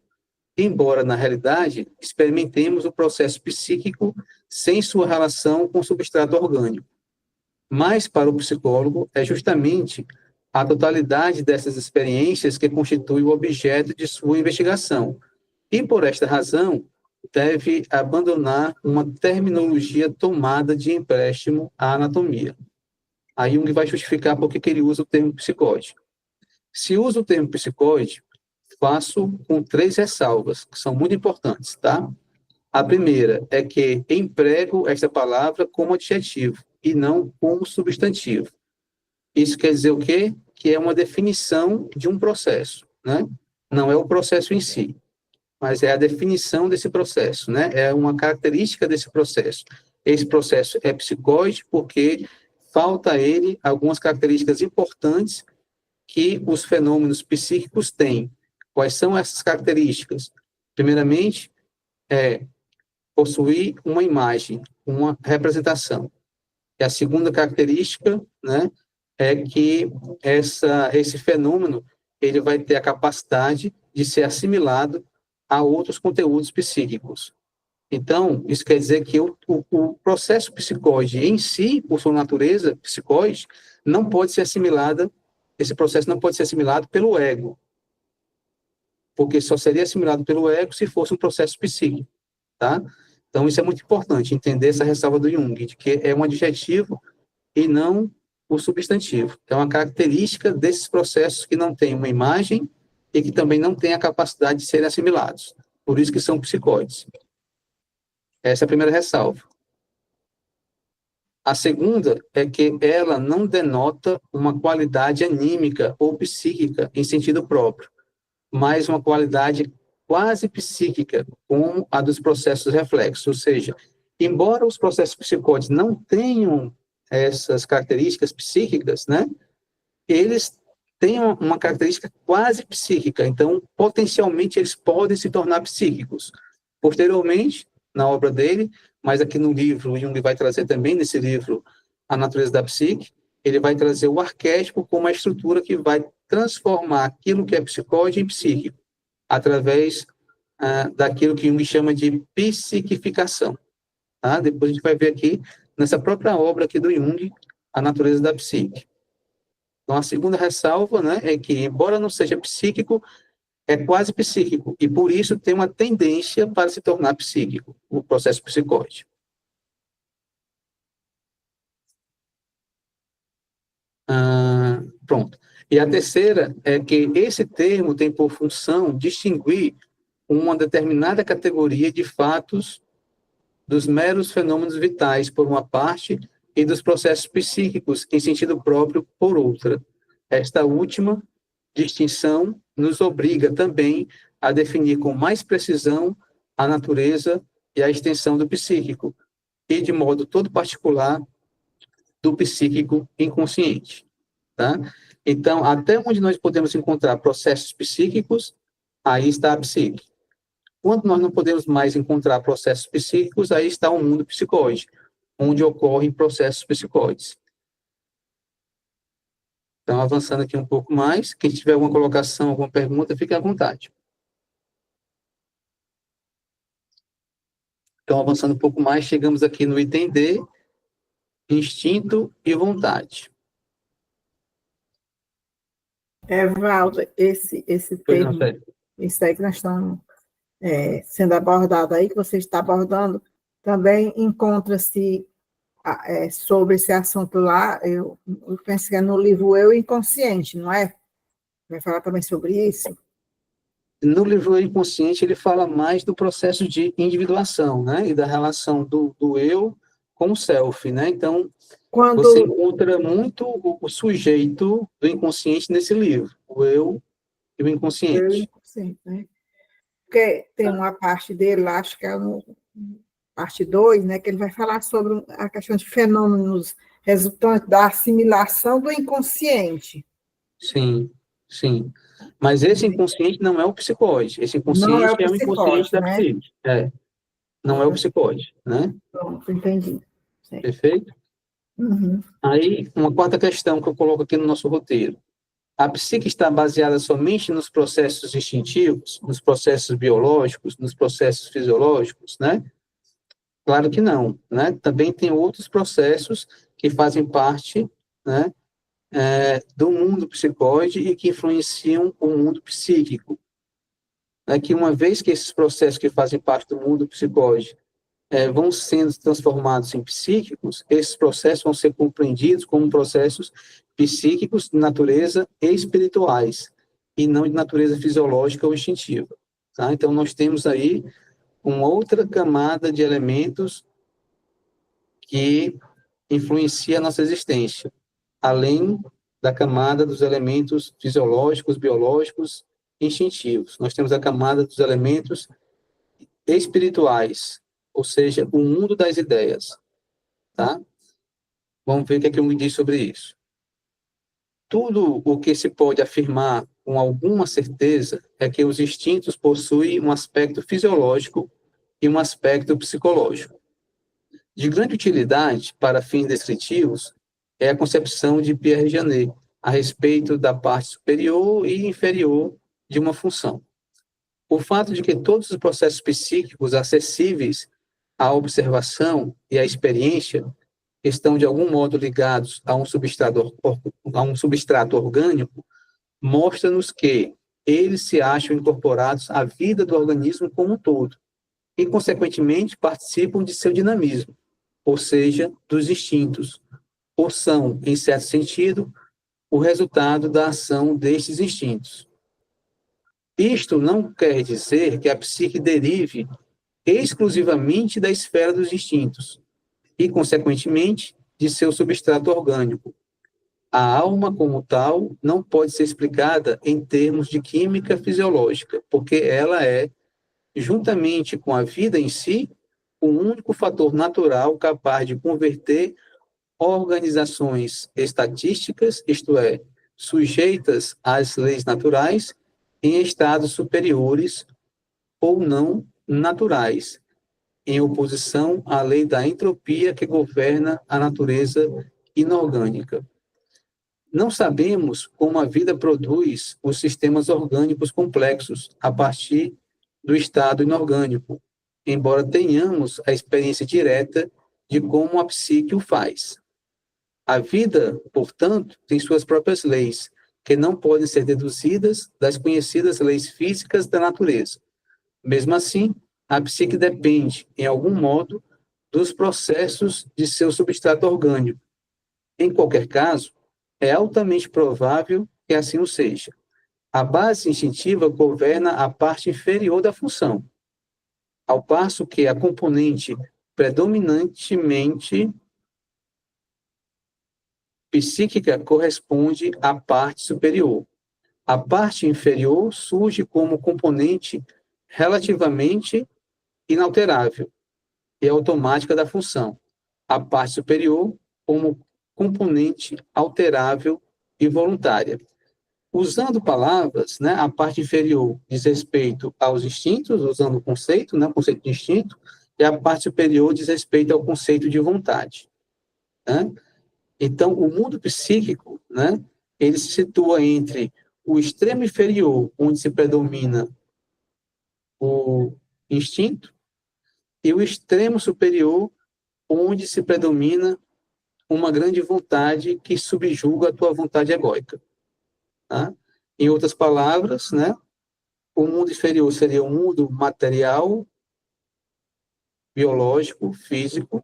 embora, na realidade, experimentemos o processo psíquico sem sua relação com o substrato orgânico. Mas, para o psicólogo, é justamente a totalidade dessas experiências que constitui o objeto de sua investigação, e, por esta razão, deve abandonar uma terminologia tomada de empréstimo à anatomia. Aí Jung vai justificar por que ele usa o termo psicóide. Se usa o termo psicóide, faço com 3 ressalvas, que são muito importantes, tá? A primeira é que emprego esta palavra como adjetivo e não como substantivo. Isso quer dizer o quê? Que é uma definição de um processo, né? Não é o processo em si, mas é a definição desse processo, né? É uma característica desse processo. Esse processo é psicóide porque falta a ele algumas características importantes que os fenômenos psíquicos têm. Quais são essas características? Primeiramente, possuir uma imagem, uma representação. E a segunda característica, né, é que esse fenômeno ele vai ter a capacidade de ser assimilado a outros conteúdos psíquicos. Então, isso quer dizer que o processo psicóide em si, por sua natureza psicóide, não pode ser assimilado, esse processo não pode ser assimilado pelo ego, porque só seria assimilado pelo ego se fosse um processo psíquico, tá? Então, isso é muito importante, entender essa ressalva do Jung, de que é um adjetivo e não o substantivo. É uma característica desses processos que não têm uma imagem e que também não têm a capacidade de serem assimilados. Por isso que são psicóides. Essa é a primeira ressalva. A segunda é que ela não denota uma qualidade anímica ou psíquica em sentido próprio, mas uma qualidade quase psíquica, como a dos processos reflexos. Ou seja, embora os processos psicóticos não tenham essas características psíquicas, né, eles têm uma característica quase psíquica, então, potencialmente, eles podem se tornar psíquicos. Posteriormente, na obra dele, mas aqui no livro, o Jung vai trazer também, nesse livro, A Natureza da Psique, ele vai trazer o arquétipo como uma estrutura que vai transformar aquilo que é psicóide em psíquico, através daquilo que Jung chama de psiquificação. Tá? Depois a gente vai ver aqui, nessa própria obra aqui do Jung, A Natureza da Psique. Então, a segunda ressalva, né, é que, embora não seja psíquico, é quase psíquico, e por isso tem uma tendência para se tornar psíquico, o processo psicóide. Pronto. E a terceira é que esse termo tem por função distinguir uma determinada categoria de fatos dos meros fenômenos vitais, por uma parte, e dos processos psíquicos, em sentido próprio, por outra. Esta última distinção nos obriga também a definir com mais precisão a natureza e a extensão do psíquico, e de modo todo particular do psíquico inconsciente. Tá? Então, até onde nós podemos encontrar processos psíquicos, aí está a psique. Quando nós não podemos mais encontrar processos psíquicos, aí está o mundo psicóide, onde ocorrem processos psicóides. Então, avançando aqui um pouco mais, quem tiver alguma colocação, alguma pergunta, fique à vontade. Então, avançando um pouco mais, chegamos aqui no item D, instinto e vontade. Valdo, esse termo, isso aí que nós estamos sendo abordado aí, que você está abordando, também encontra-se sobre esse assunto lá, eu penso que é no livro Eu Inconsciente, não é? Vai falar também sobre isso? No livro Inconsciente, ele fala mais do processo de individuação, né? E da relação do eu com o self, né? Então, você encontra muito o sujeito do inconsciente nesse livro, o eu e o inconsciente. Eu e o inconsciente, né? Porque tem uma parte dele lá, acho que é no parte 2, né, que ele vai falar sobre a questão de fenômenos resultantes da assimilação do inconsciente. Sim, sim. Mas esse inconsciente não é o psicóide. Esse inconsciente é o inconsciente da psique. Não é o psicóide, né? Pronto, entendi. Certo. Perfeito? Uhum. Aí, uma quarta questão que eu coloco aqui no nosso roteiro. A psique está baseada somente nos processos instintivos, nos processos biológicos, nos processos fisiológicos, né? Claro que não, né? Também tem outros processos que fazem parte, né, do mundo psicóide e que influenciam o mundo psíquico. É que uma vez que esses processos que fazem parte do mundo psicóide vão sendo transformados em psíquicos, esses processos vão ser compreendidos como processos psíquicos de natureza espirituais e não de natureza fisiológica ou instintiva. Tá? Então, nós temos aí uma outra camada de elementos que influencia a nossa existência, além da camada dos elementos fisiológicos, biológicos, instintivos. Nós temos a camada dos elementos espirituais, ou seja, o mundo das ideias, tá? Vamos ver o que é que Jung diz sobre isso. Tudo o que se pode afirmar com alguma certeza é que os instintos possuem um aspecto fisiológico e um aspecto psicológico. De grande utilidade para fins descritivos, é a concepção de Pierre Janet a respeito da parte superior e inferior de uma função. O fato de que todos os processos psíquicos acessíveis à observação e à experiência estão, de algum modo, ligados a um substrato orgânico, mostra-nos que eles se acham incorporados à vida do organismo como um todo e, consequentemente, participam de seu dinamismo, ou seja, dos instintos, ou são, em certo sentido, o resultado da ação destes instintos. Isto não quer dizer que a psique derive exclusivamente da esfera dos instintos e, consequentemente, de seu substrato orgânico. A alma, como tal, não pode ser explicada em termos de química fisiológica, porque ela é, juntamente com a vida em si, o único fator natural capaz de converter organizações estatísticas, isto é, sujeitas às leis naturais, em estados superiores ou não naturais, em oposição à lei da entropia que governa a natureza inorgânica. Não sabemos como a vida produz os sistemas orgânicos complexos a partir do estado inorgânico, embora tenhamos a experiência direta de como a psique o faz. A vida, portanto, tem suas próprias leis, que não podem ser deduzidas das conhecidas leis físicas da natureza. Mesmo assim, a psique depende, em algum modo, dos processos de seu substrato orgânico. Em qualquer caso, é altamente provável que assim o seja. A base instintiva governa a parte inferior da função, ao passo que a componente predominantemente psíquica corresponde à parte superior. A parte inferior surge como componente relativamente inalterável e automática da função. A parte superior como componente alterável e voluntária. Usando palavras, né, a parte inferior diz respeito aos instintos, usando o conceito, né, o conceito de instinto, e a parte superior diz respeito ao conceito de vontade. Né? Então, o mundo psíquico, né, ele se situa entre o extremo inferior, onde se predomina o instinto, e o extremo superior, onde se predomina uma grande vontade que subjuga a tua vontade egóica. Tá? Em outras palavras, né, o mundo inferior seria o mundo material, biológico, físico.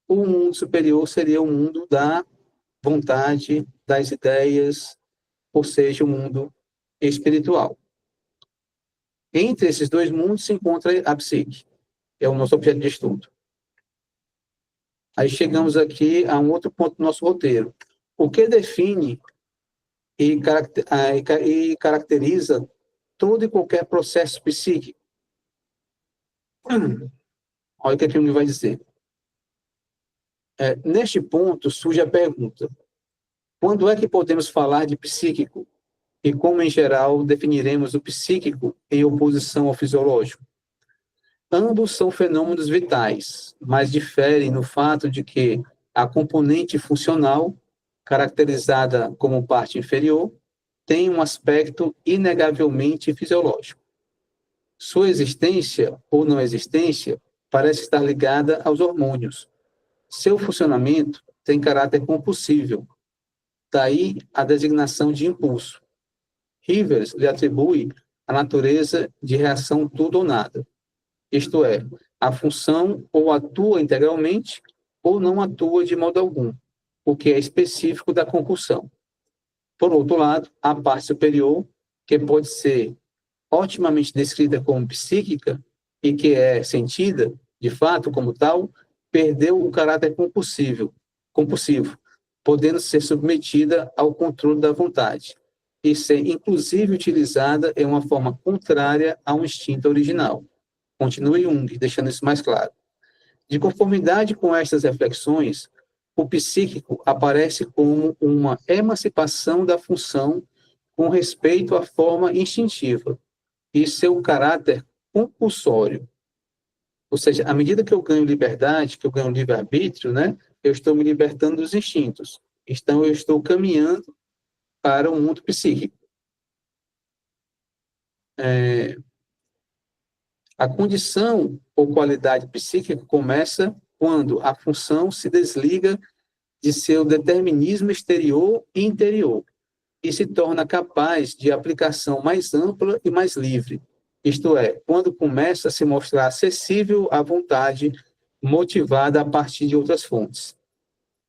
O mundo superior seria o mundo da vontade, das ideias, ou seja, o mundo espiritual. Entre esses dois mundos se encontra a psique, é o nosso objeto de estudo. Aí chegamos aqui a um outro ponto do nosso roteiro. O que define e caracteriza todo e qualquer processo psíquico? Olha o que ele vai dizer. Neste ponto surge a pergunta: quando é que podemos falar de psíquico? E como, em geral, definiremos o psíquico em oposição ao fisiológico? Ambos são fenômenos vitais, mas diferem no fato de que a componente funcional, caracterizada como parte inferior, tem um aspecto inegavelmente fisiológico. Sua existência ou não existência parece estar ligada aos hormônios. Seu funcionamento tem caráter compulsível, daí a designação de impulso. Rivers lhe atribui a natureza de reação tudo ou nada. Isto é, a função ou atua integralmente ou não atua de modo algum, o que é específico da compulsão. Por outro lado, a parte superior, que pode ser otimamente descrita como psíquica e que é sentida, de fato, como tal, perdeu o caráter compulsivo, podendo ser submetida ao controle da vontade e ser, inclusive, utilizada em uma forma contrária ao instinto original. Continua Jung, deixando isso mais claro. De conformidade com estas reflexões, o psíquico aparece como uma emancipação da função com respeito à forma instintiva e seu caráter compulsório. Ou seja, à medida que eu ganho liberdade, que eu ganho livre-arbítrio, né, eu estou me libertando dos instintos. Então, eu estou caminhando para o mundo psíquico. A condição ou qualidade psíquica começa quando a função se desliga de seu determinismo exterior e interior e se torna capaz de aplicação mais ampla e mais livre. Isto é, quando começa a se mostrar acessível à vontade, motivada a partir de outras fontes.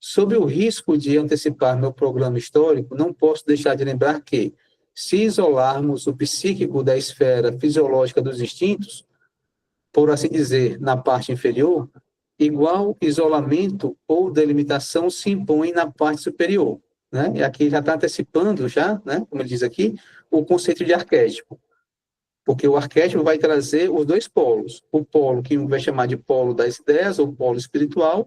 Sob o risco de antecipar meu programa histórico, não posso deixar de lembrar que, se isolarmos o psíquico da esfera fisiológica dos instintos, por assim dizer, na parte inferior, igual isolamento ou delimitação se impõe na parte superior. Né? E aqui já está antecipando, já, né, como ele diz aqui, o conceito de arquétipo. Porque o arquétipo vai trazer os dois polos. O polo que vai chamar de polo das ideias, ou polo espiritual,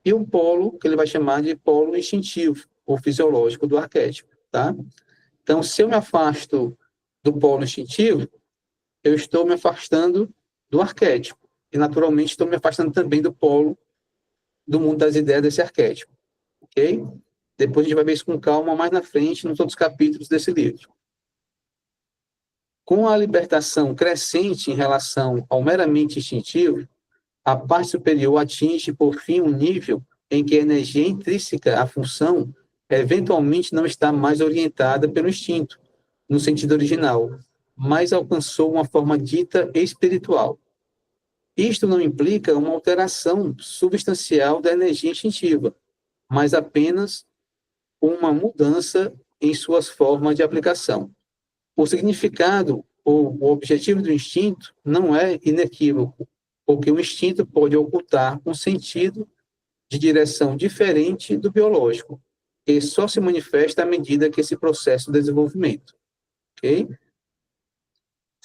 e o polo que ele vai chamar de polo instintivo, ou fisiológico do arquétipo. Tá? Então, se eu me afasto do polo instintivo, eu estou me afastando do arquétipo. E, naturalmente, estou me afastando também do polo do mundo das ideias desse arquétipo. Ok? Depois a gente vai ver isso com calma mais na frente, nos outros capítulos desse livro. Com a libertação crescente em relação ao meramente instintivo, a parte superior atinge, por fim, um nível em que a energia intrínseca à função eventualmente não está mais orientada pelo instinto, no sentido original, mas alcançou uma forma dita espiritual. Isto não implica uma alteração substancial da energia instintiva, mas apenas uma mudança em suas formas de aplicação. O significado ou o objetivo do instinto não é inequívoco, porque o instinto pode ocultar um sentido de direção diferente do biológico, que só se manifesta à medida que esse processo de desenvolvimento. Ok?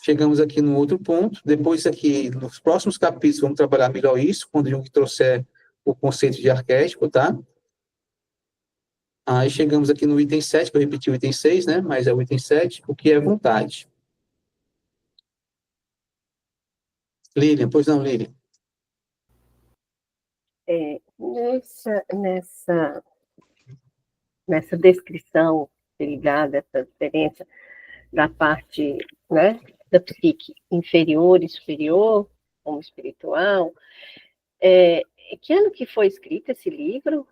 Chegamos aqui no outro ponto. Depois aqui, nos próximos capítulos, vamos trabalhar melhor isso, quando Jung trouxer o conceito de arquétipo, tá? Aí chegamos aqui no item 7, que eu repeti o item 6, né? Mas é o item 7, o que é vontade. Lilian, pois não, Lilian? Nessa descrição que ele dá dessa diferença da parte, né, da psique inferior e superior, como espiritual, que ano que foi escrito esse livro?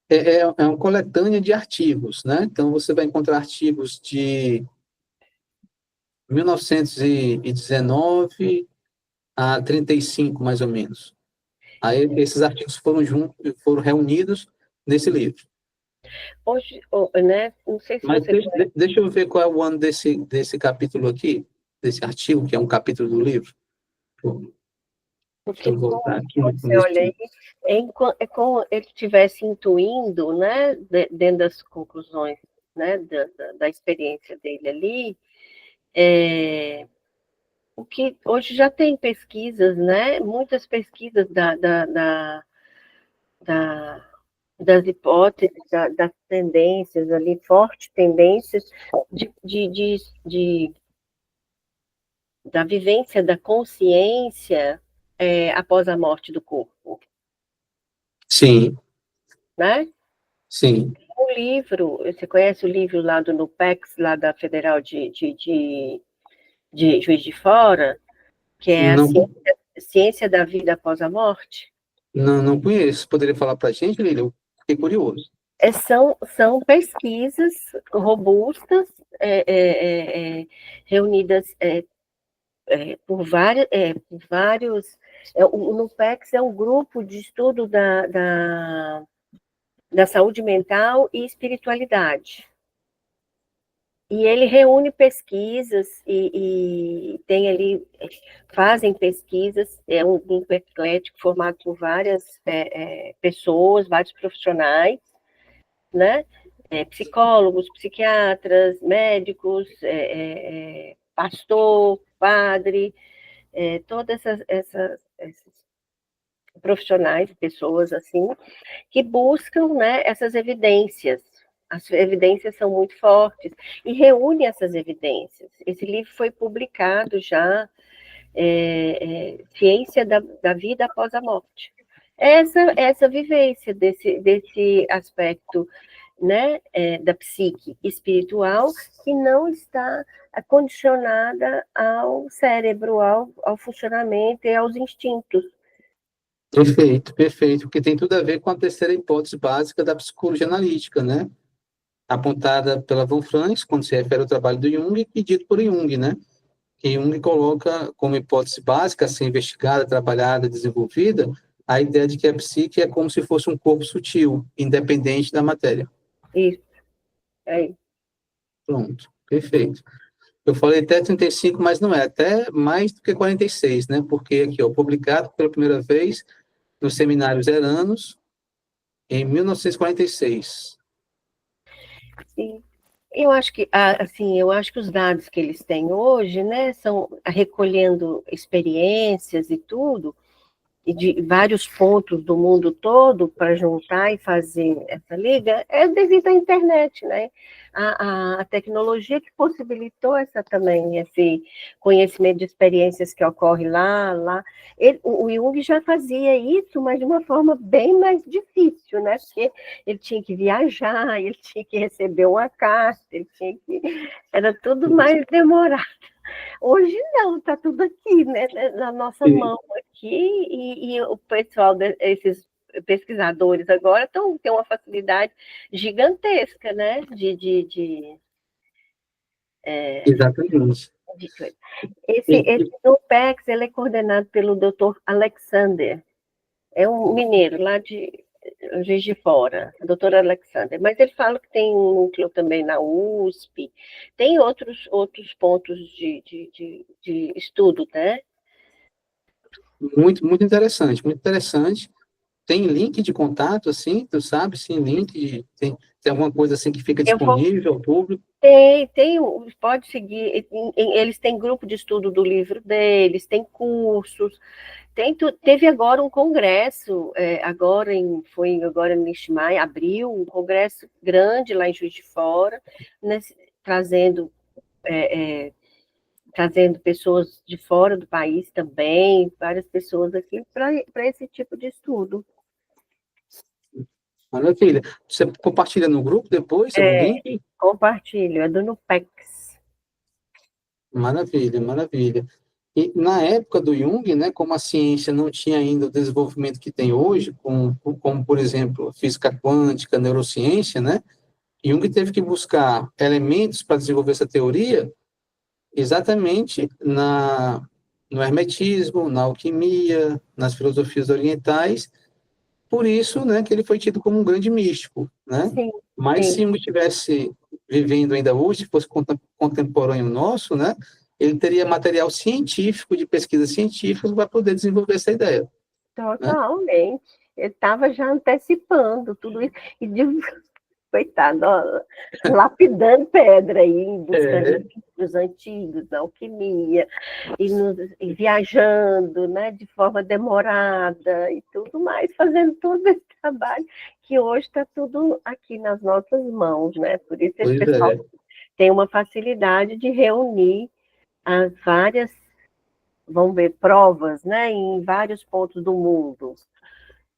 É uma coletânea de artigos, né? Então, você vai encontrar artigos de 1919 a 35, mais ou menos. Aí, esses artigos foram reunidos nesse livro. Hoje, né, não sei se Mas você... deixa eu ver qual é o ano desse capítulo aqui, desse artigo, que é um capítulo do livro. Deixa eu voltar aqui. Você olha aí, é como ele estivesse intuindo, né, dentro das conclusões, né, da experiência dele ali, o que hoje já tem pesquisas, né, muitas pesquisas das hipóteses, das tendências ali, fortes tendências da vivência da consciência após a morte do corpo. Sim. Né? Sim. O livro, você conhece o livro lá do NUPEX, lá da Federal de Juiz de Fora, que é a ciência da vida após a morte? Não conheço. Poderia falar para a gente, Lília? Eu fiquei curioso. São pesquisas robustas, reunidas por vários... O NUPEX é um grupo de estudo da saúde mental e espiritualidade. E ele reúne pesquisas e tem ali, fazem pesquisas, é um grupo eclético formado por várias pessoas, vários profissionais, né? Psicólogos, psiquiatras, médicos, pastor, padre, todas esses profissionais, pessoas assim, que buscam, né, essas evidências. As evidências são muito fortes, e reúne essas evidências. Esse livro foi publicado já, Ciência da Vida Após a Morte. essa vivência desse aspecto, né, da psique espiritual, que não está condicionada ao cérebro, ao funcionamento e aos instintos. Perfeito, perfeito, porque tem tudo a ver com a terceira hipótese básica da psicologia analítica, né? Apontada pela Von Franz, quando se refere ao trabalho do Jung, e dito por Jung, né? Que Jung coloca como hipótese básica, a ser investigada, trabalhada, desenvolvida, a ideia de que a psique é como se fosse um corpo sutil, independente da matéria. Isso, é isso. Pronto, perfeito. Eu falei até 35, mas não é, até mais do que 46, né? Porque aqui, ó, publicado pela primeira vez nos seminários Eranos, em 1946. Sim. Eu acho que, assim, eu acho que os dados que eles têm hoje, né, são recolhendo experiências e tudo, e de vários pontos do mundo todo para juntar e fazer essa liga, é devido à internet, né? A tecnologia que possibilitou também esse conhecimento de experiências que ocorre lá. O Jung já fazia isso, mas de uma forma bem mais difícil, né? Porque ele tinha que viajar, ele tinha que receber uma carta, era tudo mais demorado. Hoje não, está tudo aqui, né, na nossa mão aqui, e o pessoal, esses pesquisadores agora têm uma facilidade gigantesca, né, Exatamente. de coisa. Esse NUPEX, ele é coordenado pelo Dr. Alexander, é um mineiro lá de Juiz de Fora, doutor Alexander, mas ele fala que tem um núcleo também na USP, tem outros pontos de estudo, né? Muito, muito interessante, muito interessante. Tem link de contato, assim, tu sabe, sim, tem alguma coisa assim que fica disponível ao público? Pode seguir, eles têm grupo de estudo do livro deles, tem cursos, teve agora um congresso, foi agora neste maio, abril, um congresso grande lá em Juiz de Fora, trazendo pessoas de fora do país também, várias pessoas aqui, para esse tipo de estudo. Maravilha. Você compartilha no grupo depois, o link? Compartilho, é do NUPEX. Maravilha, maravilha. E na época do Jung, né, como a ciência não tinha ainda o desenvolvimento que tem hoje, como por exemplo, física quântica, neurociência, né, Jung teve que buscar elementos para desenvolver essa teoria exatamente no hermetismo, na alquimia, nas filosofias orientais. Por isso, né, que ele foi tido como um grande místico, né? Sim, Mas sim. se Jung estivesse vivendo ainda hoje, se fosse contemporâneo nosso, né, ele teria material científico, de pesquisa científica, para poder desenvolver essa ideia. Né? Totalmente. Ele estava já antecipando tudo isso. E coitado, ó, lapidando pedra aí, buscando livros antigos, na alquimia, e viajando, né, de forma demorada e tudo mais, fazendo todo esse trabalho que hoje está tudo aqui nas nossas mãos, né? Por isso esse pessoal tem uma facilidade de reunir as várias, vamos ver, provas, né, em vários pontos do mundo,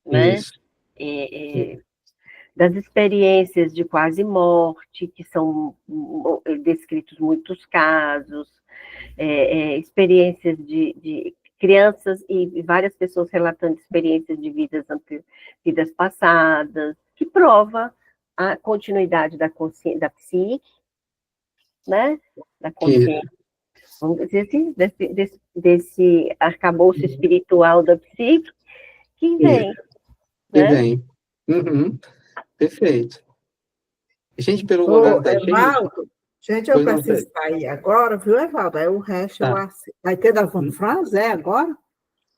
né? Isso. Das experiências de quase morte, que são descritos muitos casos, experiências de crianças e várias pessoas relatando experiências de vidas passadas, que prova a continuidade da psique, né? Da consciência, vamos dizer assim, desse arcabouço espiritual da psique, que vem. Que né? vem. Uhum. Perfeito. Gente, pelo horário da Evaldo, gente, eu preciso sair agora, viu, Evaldo? Aí o resto vai ter da Von Franz, agora?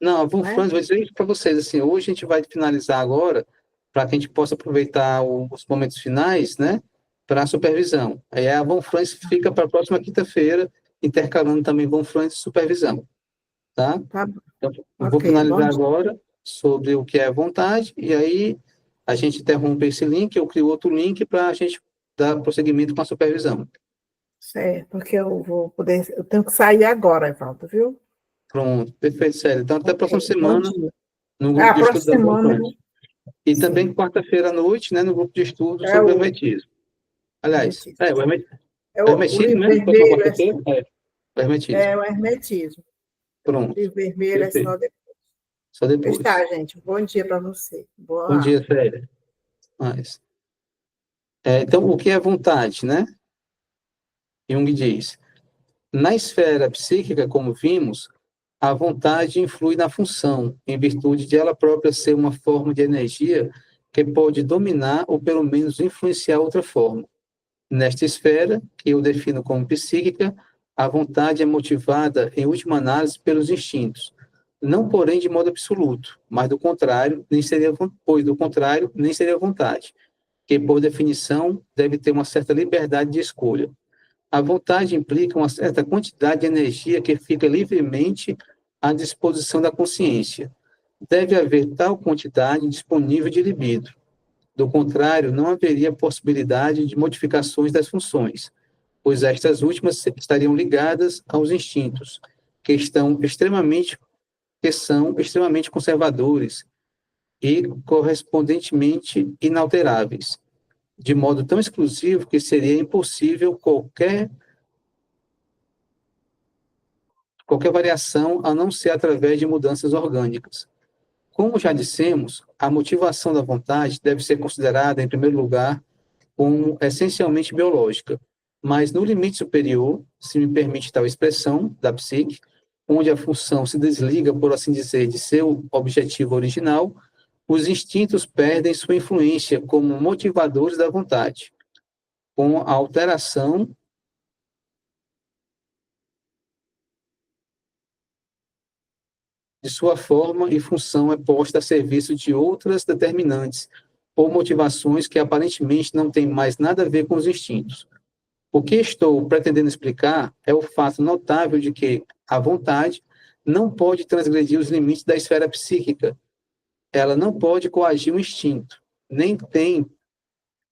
Não, a Von Franz, vou dizer para vocês, assim, hoje a gente vai finalizar agora, para que a gente possa aproveitar os momentos finais, né, para a supervisão. Aí a Von Franz fica para a próxima quinta-feira, intercalando também Von Franz e supervisão, tá? Então, eu vou finalizar agora sobre o que é a vontade, e aí a gente interrompe esse link, eu crio outro link para a gente dar prosseguimento com a supervisão. Certo, porque eu tenho que sair agora, Evaldo, viu? Pronto, perfeito, Célia. Então, até a próxima semana. no grupo de estudo da aproximando, vontade. E sim. também quarta-feira à noite, né, no grupo de estudo É sobre o o hermetismo. Aliás, hermetismo. o O hermetismo, livro né? Foi para vermelho quarta-feira? O hermetismo. é o hermetismo. O Pronto. livro vermelho é Perfeito. só depois. Só Pois tá, depois. gente. Bom dia para você. Boa Bom dia, aula. Célia. Mas, então, o que é vontade, né? Jung diz: na esfera psíquica, como vimos, a vontade influi na função, em virtude de ela própria ser uma forma de energia que pode dominar ou pelo menos influenciar outra forma. Nesta esfera, que eu defino como psíquica, a vontade é motivada, em última análise, pelos instintos. Não, porém, de modo absoluto, mas do contrário, pois do contrário, nem seria vontade, que, por definição, deve ter uma certa liberdade de escolha. A vontade implica uma certa quantidade de energia que fica livremente à disposição da consciência. Deve haver tal quantidade disponível de libido. Do contrário, não haveria possibilidade de modificações das funções, pois estas últimas estariam ligadas aos instintos, que são extremamente conservadores e correspondentemente inalteráveis, de modo tão exclusivo que seria impossível qualquer variação a não ser através de mudanças orgânicas. Como já dissemos, a motivação da vontade deve ser considerada, em primeiro lugar, como essencialmente biológica, mas no limite superior, se me permite tal expressão, da psique, onde a função se desliga, por assim dizer, de seu objetivo original, os instintos perdem sua influência como motivadores da vontade. Com a alteração de sua forma e função é posta a serviço de outras determinantes ou motivações que aparentemente não têm mais nada a ver com os instintos. O que estou pretendendo explicar é o fato notável de que a vontade não pode transgredir os limites da esfera psíquica. Ela não pode coagir o instinto, nem tem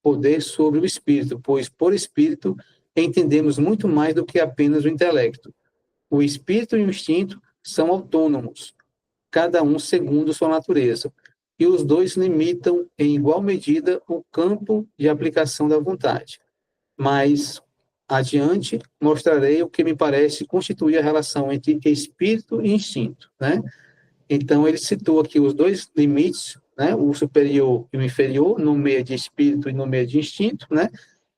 poder sobre o espírito, pois por espírito entendemos muito mais do que apenas o intelecto. O espírito e o instinto são autônomos, cada um segundo sua natureza, e os dois limitam em igual medida o campo de aplicação da vontade. Mas adiante mostrarei o que me parece constituir a relação entre espírito e instinto, né? Então ele citou aqui os dois limites, né? O superior e o inferior, nomeia de espírito e nomeia de instinto, né?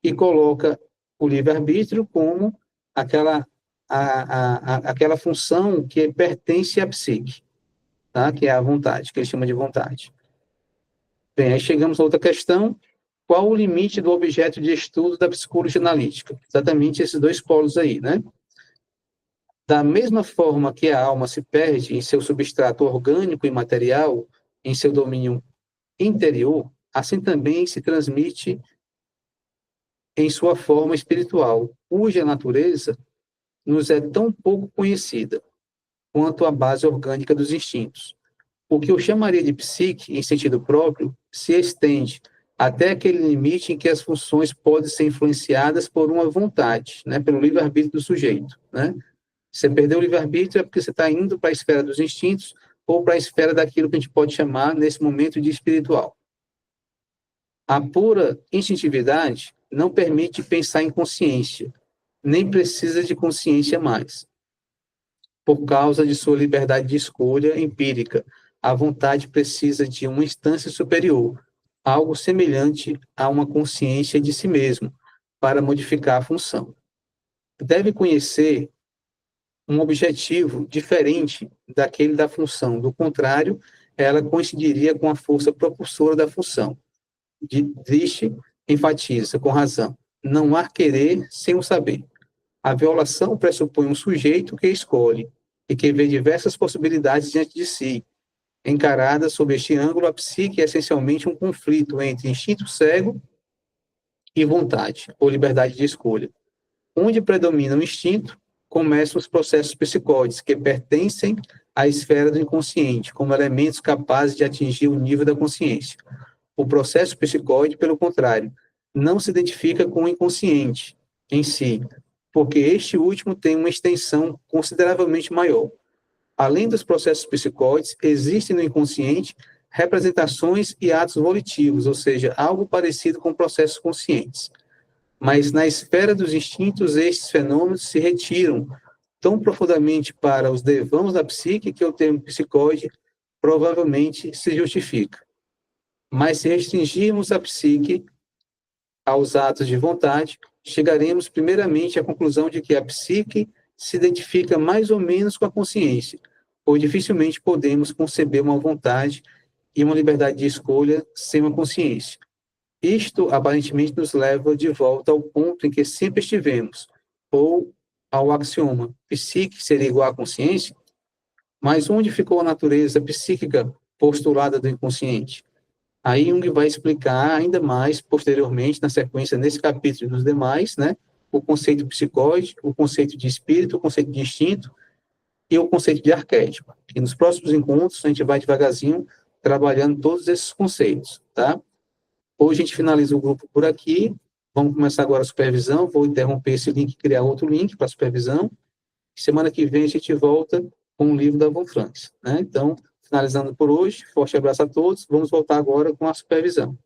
E coloca o livre-arbítrio como aquela função que pertence à psique, tá? Que é a vontade, que ele chama de vontade. Bem, aí chegamos a outra questão. Qual o limite do objeto de estudo da psicologia analítica? Exatamente esses dois polos aí, né? Da mesma forma que a alma se perde em seu substrato orgânico e material, em seu domínio interior, assim também se transmite em sua forma espiritual, cuja natureza nos é tão pouco conhecida quanto a base orgânica dos instintos. O que eu chamaria de psique, em sentido próprio, se estende até aquele limite em que as funções podem ser influenciadas por uma vontade, né, pelo livre-arbítrio do sujeito. Né? Você perdeu o livre-arbítrio é porque você está indo para a esfera dos instintos ou para a esfera daquilo que a gente pode chamar, nesse momento, de espiritual. A pura instintividade não permite pensar em consciência, nem precisa de consciência mais, por causa de sua liberdade de escolha empírica. A vontade precisa de uma instância superior, algo semelhante a uma consciência de si mesmo, para modificar a função. Deve conhecer um objetivo diferente daquele da função. Do contrário, ela coincidiria com a força propulsora da função. Diste enfatiza, com razão, não há querer sem o saber. A violação pressupõe um sujeito que escolhe e que vê diversas possibilidades diante de si. Encarada sob este ângulo, a psique é essencialmente um conflito entre instinto cego e vontade, ou liberdade de escolha. Onde predomina o instinto, começam os processos psicóticos, que pertencem à esfera do inconsciente, como elementos capazes de atingir o nível da consciência. O processo psicóide, pelo contrário, não se identifica com o inconsciente em si, porque este último tem uma extensão consideravelmente maior. além dos processos psicóides, existem no inconsciente representações e atos volitivos, ou seja, algo parecido com processos conscientes. Mas na esfera dos instintos, estes fenômenos se retiram tão profundamente para os devãos da psique que o termo psicóide provavelmente se justifica. Mas se restringirmos a psique aos atos de vontade, chegaremos primeiramente à conclusão de que a psique se identifica mais ou menos com a consciência, pois dificilmente podemos conceber uma vontade e uma liberdade de escolha sem uma consciência. Isto, aparentemente, nos leva de volta ao ponto em que sempre estivemos, ou ao axioma, psique seria igual à consciência, mas onde ficou a natureza psíquica postulada do inconsciente? Aí Jung vai explicar ainda mais, posteriormente, na sequência, nesse capítulo e nos demais, né, o conceito psicóide, o conceito de espírito, o conceito de instinto e o conceito de arquétipo. E nos próximos encontros, a gente vai devagarzinho trabalhando todos esses conceitos, tá? Hoje a gente finaliza o grupo por aqui. Vamos começar agora a supervisão. Vou interromper esse link e criar outro link para a supervisão. Semana que vem a gente volta com o livro da Von Franz, né? Então, finalizando por hoje, forte abraço a todos. Vamos voltar agora com a supervisão.